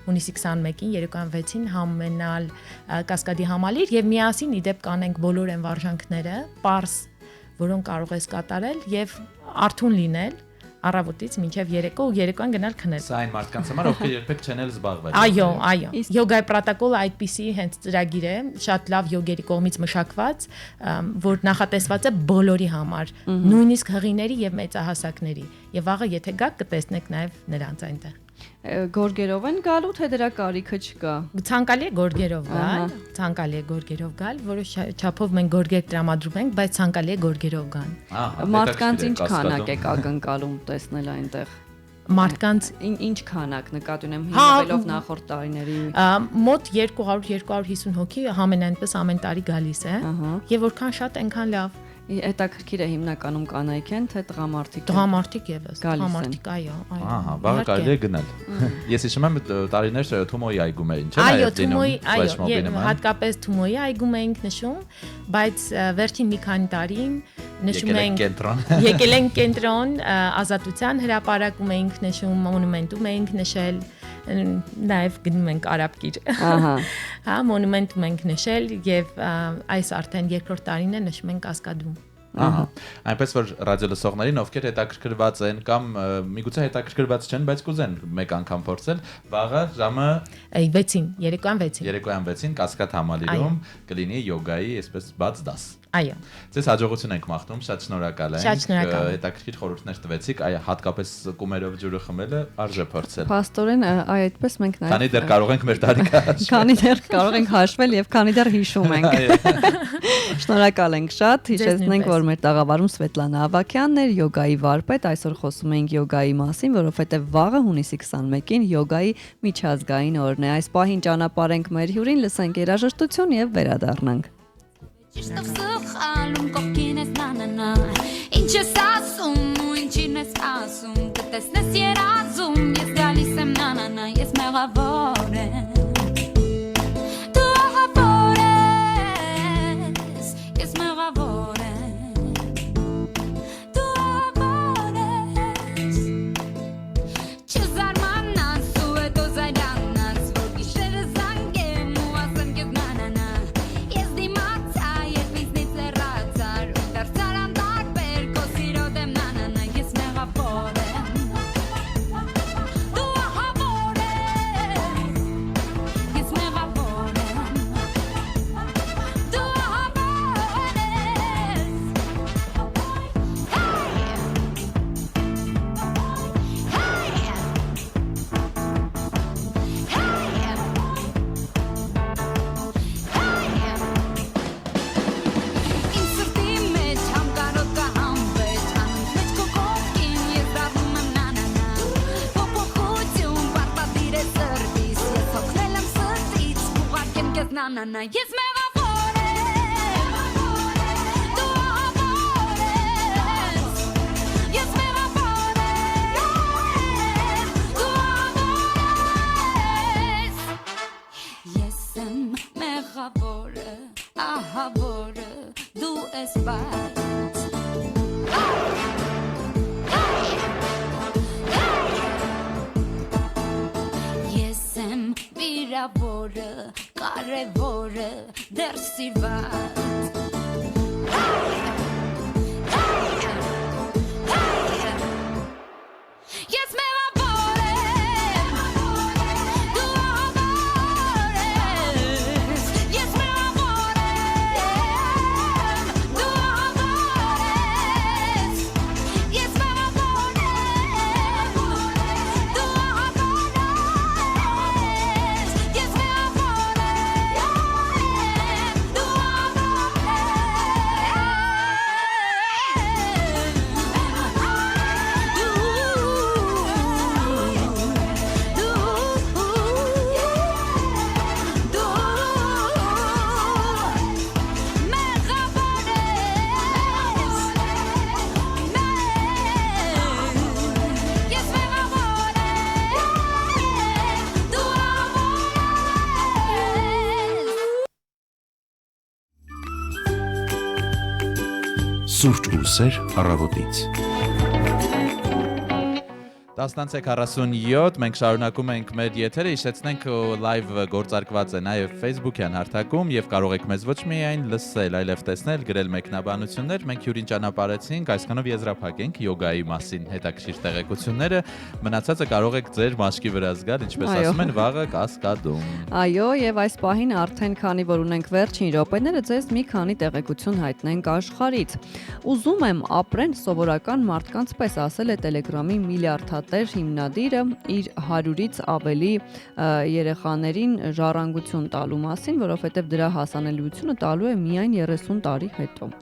հունիսի 21-ին երեկոյան 6-ին համենալ Կասկադի համալիր եւ միասին իդեպ կանենք բոլոր այն վարժանքները, պարզ, որոնք կարող ես կատարել եւ արթուն լինել առավոտից մինչև երեկո ու երեկոյան գնալ քնել։ Սա այն մարդկանց համար, ովքեր երբեք չեն էլ զբաղվել։ Այո։ Յոգայի պրոտոկոլը այդպիսի հենց ծրագիր է, շատ լավ յոգերի կողմից մշակված, որ նախատեսված է բոլորի համար, նույնիսկ հղիների եւ մեծահասակների։ Եվ վաղը եթե գաք կտեսնեք նաեւ նրանց այնտեղ։ Գորգերով են գալու, թե դրա կարիքը չկա։ Ցանկալի է գորգերով գալ, որոշ չափով մենք գորգեր տրամադրում ենք, բայց ցանկալի է գորգերով գան։ Մարդկանց ինչ քանակ եք ակնկալում տեսնել այնտեղ։ Մարդկանց ինչ քանակ նկատի ունեմ հիմնվելով նախորդ տարիների։ Մոտ 200-250 հոգի համենայնպես ամեն տարի գալիս է, եւ որքան շատ այնքան լավ։ Հետաքրքիր է հիմնականում կանայք են, թե տղամարդիկ։ Տղամարդիկ եւս, տղամարդիկ, այո։ Ահա, վաղը կարելի է գնալ։ Ես հիշում եմ տարիներ Թումոյի այգում էին, չէ՞։ Այո, Թումոյի, այո, հատկապես Թումոյի այգում էինք նշում, բայց վերջին մի քանի տարին նշում ենք եկել ենք կենտրոն, Ազատության հրապարակում էինք նշում, մոնումենտում էինք նշել, նաև գնում ենք Արաբկիր։ Հա, մոնումենտում ենք նշել եւ այս արդեն երկրորդ տարին է նշում ենք Կասկադում։ Ահա, այնպես որ ռադիո լսողներին, ովքեր հետաքրքրված են կամ միգուցե հետաքրքրված չեն, բայց կուզեն մեկ անգամ փորձել, վաղը ժամը 6-ին, երեկոյան 6-ին Կասկադ համալիրում կլինի յոգայի այսպես բաց դաս։ Այո։ Ձեզ հաջողություն ենք մաղթում, շատ շնորհակալ ենք։ Հետաքրքիր խորհուրդներ տվեցիք, հատկապես կումերով ջուրը խմելը արժե փորձել։ Փաստորեն, այդպես մենք նաև։ Քանի դեռ կարող ենք մեր տարիքը հաշվել։ Քանի դեռ կարող ենք հաշվել եւ քանի դեռ հիշում ենք։ Շնորհակալ ենք շատ։ Հիշեցնենք, որ մեր տաղավարում Սվետլանա Ավակյանն էր, յոգայի վարպետ, այսօր խոսում ենք յոգայի մասին, որովհետեւ վաղը հունիսի 21-ին յոգայի միջազգային օրն է։ Այս պահին ճանապարհենք մեր հյուրին, լսենք երաժշտություն եւ վերադառնանք։ Estás săhalum cochines na Ինչ ես ասում ու ինչին ես ասում Կտեսնես երազում ես գալիս եմ na Ես մեղավոր եմ Դու ահավոր ես Ես մեղավոր եմ Դու na Ես մեղավոր եմ Դու ահավոր ես Ես մեղավոր եմ Դու ահավոր ես Ես եմ մեղավորը ահավորը Դու ես բայց Վիրավորը, կարևորը, դեռ սիրված Ես մեղավոր եմ Դու ահավոր ես Ես մեղավոր եմ Դու ահավոր ես Ես մեղավոր եմ Դու ահավոր ես Ես մեղավոր եմ Դու Սուրճ ու սեր առավոտից։ 10:47 մենք շարունակում ենք մեր եթերը, հիշեցնենք live գործարկված է նաև Facebook-յան հարթակում եւ կարող եք մեզ ոչ միայն լսել, այլև տեսնել, գրել մեկնաբանություններ։ Մենք հյուրին ճանապարհեցինք, այսքանով եզրափակենք յոգայի մասին հետաքրքիր տեղեկությունները։ Մնացածը կարող եք ձեր մաշկի վրա զգալ, ինչպես ասում են, վաղը կասկադում։ Այո, եւ այս պահին արդեն քանի որ ունենք վերջին րոպեները, ձեզ մի քանի տեղեկություն հայտնենք աշխարհից։ Ուզում եմ ապրեն սովորական մարդկանց պես, ասել է Telegram-ի միլիարդատեր հիմնադիրը իր 100-ից ավելի երեխաներին ժառանգություն տալու մասին, որովհետև դրա հասանելիությունը տալու է միայն 30 տարի հետո։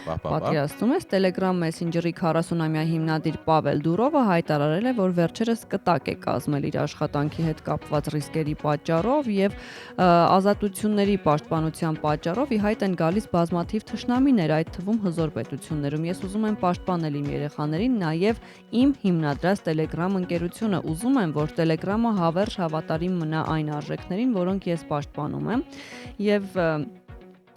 Պատկերացնում ես, Telegram Messenger-ի 40-ամյա հիմնադիր Պավել Դուրովը հայտարարել է, որ վերջերս կտակ է կազմել իր աշխատանքի հետ կապված ռիսկերի պատճառով եւ ազատությունների պաշտպանության պատճառով ի հայտ են գալիս բազմաթիվ թշնամիներ, այդ թվում հզոր պետություններում։ Ես ուզում եմ պաշտպանել իմ երեխաներին, նաեւ իմ հիմնադրած Telegram ընկերությունը։ Ուզում եմ, որ Telegram-ը հավերժ հավատարիմ մնա այն արժեքներին, որոնք ես պաշտպանում եմ եւ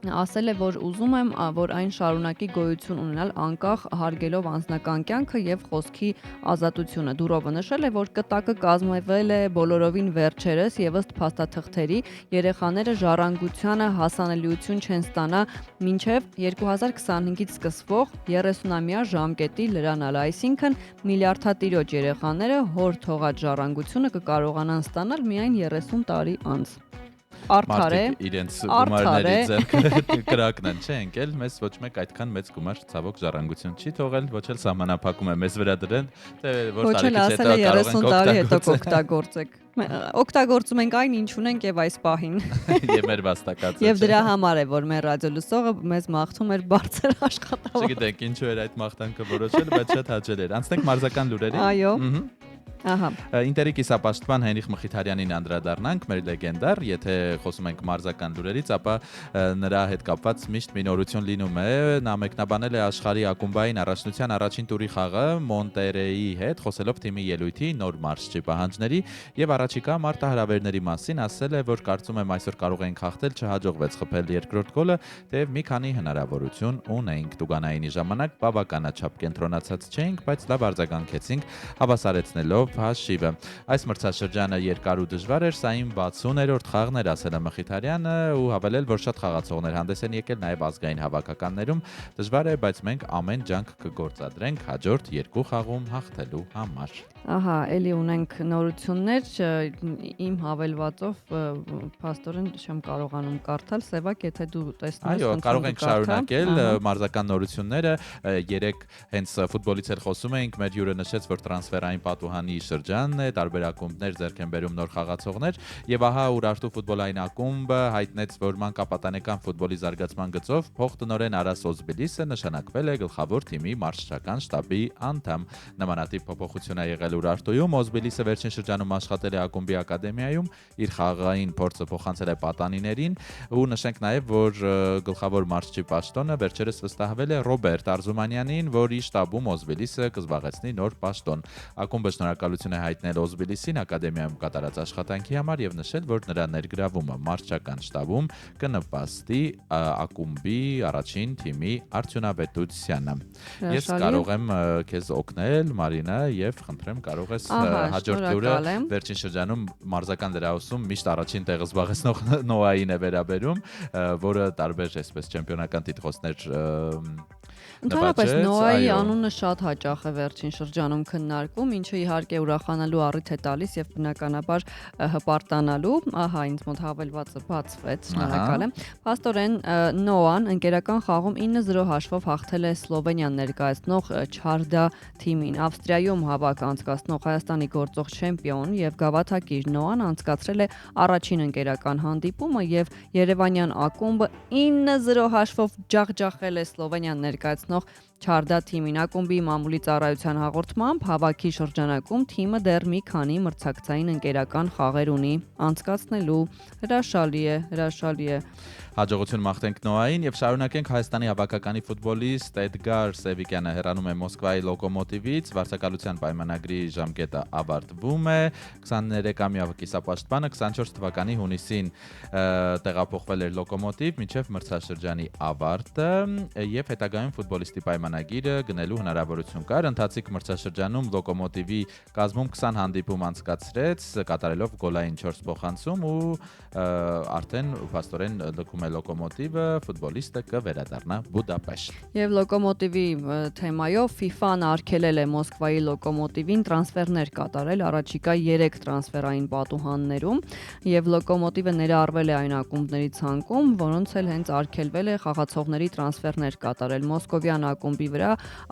ասել է, որ ուզում եմ, որ այն շարունակի գոյություն ունենալ անկախ հարգելով անձնական կյանքը եւ խոսքի ազատությունը։ Դուրովը նշել է, որ կտակը կազմվել է բոլորովին վերջերս եւ ըստ փաստաթղթերի երեխաները ժառանգությանը հասանելիություն չեն ստանա մինչեւ 2025-ից սկսվող 30-ամյա ժամկետի լրանալ, այսինքն միլիարդատիրոջ երեխաները հոր թողած ժառանգությունը կկարողանան ստանալ միայն 30 տարի անց։ Արդար է, իրենց գումարների ձեռքը կրակնան, չէ՞ ընկել, մեզ ոչ մեկ այդքան մեծ գումար ցավոք ժառանգություն չի թողել, ոչ էլ սահմանափակում է մեզ վրա դրեն, թե որ տարիքից հետո կարող ենք 30 տարի հետո օգտագործեք։ Օգտագործում ենք այն, ինչ ունենք եւ այս պահին։ Եվ մեր վաստակածը։ Եվ դրա համար է, որ մեր ռադիո լսողը մեզ մաղթում էր բարձր աշխատավարձ։ Չգիտեք ինչու էր այդ մաղթանքը որոշել, բայց շատ հաճելի էր։ Անցնենք մարզական լուրերին։ Այո։ Ահա։ Ինտերի կիսապաշտպան Հենրիխ Մխիթարյանին անդրադառնանք, մեր լեգենդար, եթե խոսում ենք մարզական լուրերից, ապա նրա հետ կապված միշտ մի նորություն լինում է։ Նա մեկնաբանել է աշխարհի ակումբային առաջնության առաջին տուրի խաղը Մոնտերեյի հետ, խոսելով թիմի ելույթի նոր մարզչի պահանջների եւ առաջիկա մարտահրավերների մասին, ասել է, որ կարծում եմ այսօր կարող ենք հաղթել, չհաջողվեց խփել երկրորդ գոլը, թեև մի քանի հնարավորություն ունեինք։ Տուգանայինի ժամանակ բավականաչափ կենտրոնացած չէինք, բայց լավ արձագանքեցինք, հավասարեցնելով հաշիվը։ Այս մրցաշրջանը երկար ու դժվար էր, սա իմ 60-րդ խաղն էր, ասել է Մխիթարյանը ու հավելել, որ շատ խաղացողներ հանդես են եկել նաև ազգային հավաքականներում։ Դժվար է, բայց մենք ամեն ջանք կգործադրենք հաջորդ երկու խաղում հաղթելու համար։ Ահա, էլի ունենք նորություններ, իմ հավելվածով փաստորեն չեմ կարողանում կարդալ, Սևակ, եթե դու տեսնես։ Այո, կարող ենք շարունակել մարզական նորությունները, երեք հենց ֆուտբոլից էլ խոսում էինք, մեր հյուրը նշեց, որ տրանսֆերային պատուհանի շրջանն է, տարբեր ակումբներ ձեռք են բերում նոր խաղացողներ եւ ահա Ուրարտու ֆուտբոլային ակումբը հայտնեց, որ մանկապատանեկան ֆուտբոլի զարգացման գծով փոխտնօրեն Արաս Օզբիլիսը նշանակվել է գլխավոր թիմի մարզչական շտաբի անդամ։ Նմանատիպ փոփոխություն է եղել Ուրարտուում, Օզբիլիսը վերջին շրջանում աշխատել է ակումբի ակադեմիայում, իր խաղային փորձը փոխանցել է պատանիներին ու նշենք նաեւ, որ գլխավոր մարզչի պաշտոնը վերջերս վստահվել է Ռոբերտ Արզումանյանին, որի շտաբում Օզբիլիսը կզբաղեցնի նոր պաշտոն։ Ակումբը շնորհակալություն է հայտնել Օզբիլիսին ակադեմիայում կատարած աշխատանքի համար եւ նշել, որ նրա ներգրավումը մարզչական շտաբում կնպաստի ակումբի առաջին թիմի արդյունավետությանը։ Ես կարող եմ քեզ օգնել, Մարինա, եւ խնդրեմ կարող ես հաջորդ լուրը վերջին շրջանում մարզական դրահոսում միշտ առաջին տեղը զբաղեցնող Նոային է վերաբերում, որը տարբեր այսպես չեմպիոնական տիտղոսներ Ընդհանրապես Նոայի անունը շատ հաճախ է վերջին շրջանում քննարկվում, ինչը իհարկե ուրախանալու առիթ է տալիս եւ բնականաբար հպարտանալու, ահա ինձ մոտ հավելվածը բացվեց, շնորհակալ եմ։ Փաստորեն Նոան ընկերական խաղում 9-0 հաշվով հաղթել է Սլովենիան ներկայացնող Չարդա թիմին։ Ավստրիայում հավաք անցկացնող Հայաստանի գործող չեմպիոն եւ գավաթակիր Նոան անցկացրել է առաջին ընկերական հանդիպումը եւ Երևանյան ակումբը 9-0 հաշվով ջախջախել է Սլովենիան ներկայացնող Չարդա թիմին։ Ակումբի մամուլի ծառայության հաղորդմամբ հավաքի շրջանակում թիմը դեռ մի քանի մրցակցային ընկերական խաղեր ունի անցկացնելու։ Հրաշալի է։ Հաջողություն մաղթենք Նոային եւ շարունակենք Հայաստանի հավաքականի ֆուտբոլիստ Էդգար Սևիկյանը հեռանում է Մոսկվայի Լոկոմոտիվից, վարձակալության պայմանագրի ժամկետը ավարտվում է, 23-ամյա կիսապաշտպանը 24 թվականի հունիսին տեղափոխվել էր Լոկոմոտիվ մինչև մրցաշրջանի ավարտը եւ հետագայում ֆուտբոլիստի պայմանագիրը գնելու հնարավորություն կար։ Ընթացիկ մրցաշրջանում Լոկոմոտիվի կազմում 20 հանդիպում անցկացրեց, կատարելով գոլային 4 փոխանցում ու արդեն փաստորեն լքում է Լոկոմոտիվը, ֆուտբոլիստը կվերադառնա Բուդապեշտ։ Եվ Լոկոմոտիվի թեմայով FIFA-ն արգելել է Մոսկվայի Լոկոմոտիվին տրանսֆերներ կատարել առաջիկա 3 տրանսֆերային պատուհաններում եւ Լոկոմոտիվը ներառվել է այն ակումբների ցանկում, որոնց էլ հենց արգելվել է խաղացողների տրանսֆերներ կատարել։ Մոսկովյան ակումբի վրա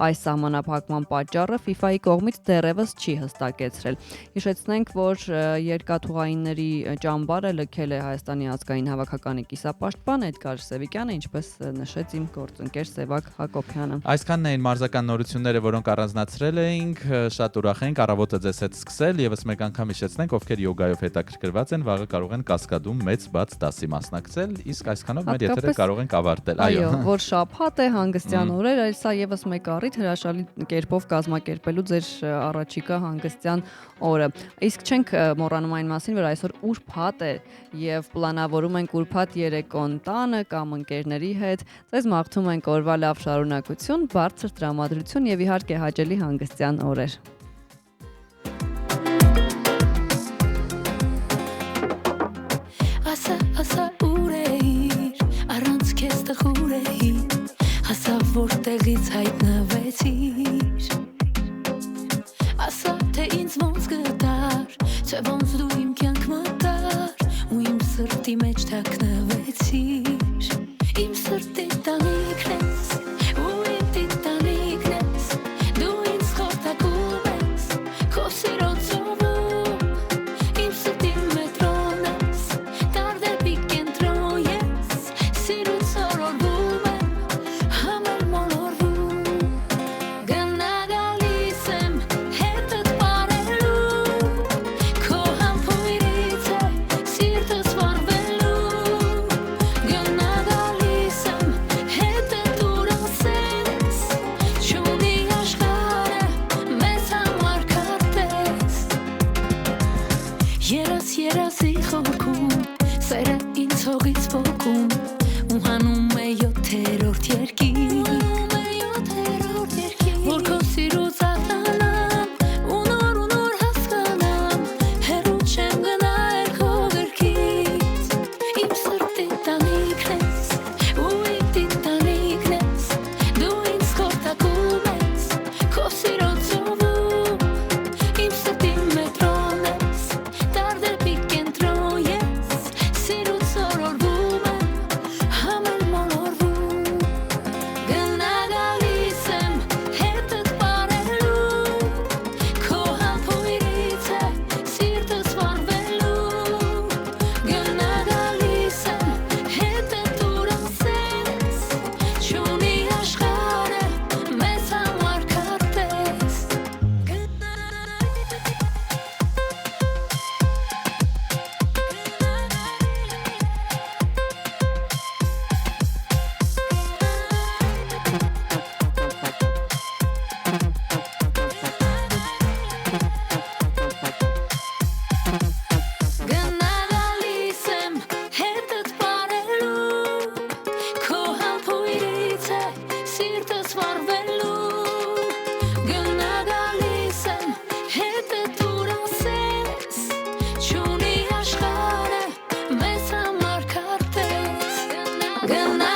այս սահմանափակման պատճառը FIFA-ի կողմից դեռևս չի հստակեցրել։ Հիշեցնենք, որ երկաթուղայինների ճամբարը լքել է Հայաստանի ազգային հավաքականի կիսապաշտպան Էդգար Սևիկյանը, ինչպես նշեց իմ գործընկեր Սևակ Հակոբյանը։ Այսքանն էին մարզական նորությունները, որոնք առանձնացրել էինք, շատ ուրախ ենք առավոտը ձեզ հետ սկսել, եւս մեկ անգամ հիշեցնենք, ովքեր յոգայով հետաքրքրված են, վաղը կարող են Կասկադում մեծ բաց դասի մասնակցել, իսկ այսքանով մեր եթերը կարող ենք ավարտել։ Այո, որ շաբաթ է, հանգստյան օրեր, սա եւս մեկ առիթ հրաշալի կերպով կազմակերպելու ձեր առաջիկա հանգստյան օրը։ Իսկ չենք մոռանում այն մասին, որ այսօր ուրբաթ է եւ պլանավորում ենք ուրբաթ երեկոն տանը կամ ընկերների հետ։ Ձեզ մաղթում ենք օրվա լավ շարունակություն, բարձր տրամադրություն եւ իհարկե հաճելի հանգստյան օրեր։ Ասա ուր էիր, առանց քեզ տխուր էիր, ասա որտեղից հայտնվեցիր, ասա թե ինձ ոնց գտար, թե ոնց դու իմ կյանք մտար ու իմ սրտի մեջ թաքնվեցիր, իմ սրտի տանիքն ես ու իմ տիտանիքն ես, դու ինձ խորտակում ես, քո սիրո ծովում, իմ սրտի մետրոն ես, տարդեպի կենտրոն ես, սիրուց օրորվում եմ, համել մոլորվում, գնա գալիս եմ հետըտ պարելու, քո համբույրից է սիրտս վարվելու, գնա գալիս եմ հետըտ ուր ասես, չունի աշխարը մեզ համար քարտես, երասի խորքում, սերը ինձ հողից ոգում, ու հանում է յոթերորդ երկիր, որ քո սիրուց աղթանամ, ու նոր հասկանամ, հեռու չեմ գնա էլ քո գրքից, իմ սրտի տանիքն ես, ու իմ տիտանիքն ես, դու ինձ խորտակում ես, քո սիրո ծովում, իմ սրտի մետրոն ես, տարդեպի կենտրոն ես, սիրուց օրորվում եմ, համել մոլորվում, Gonna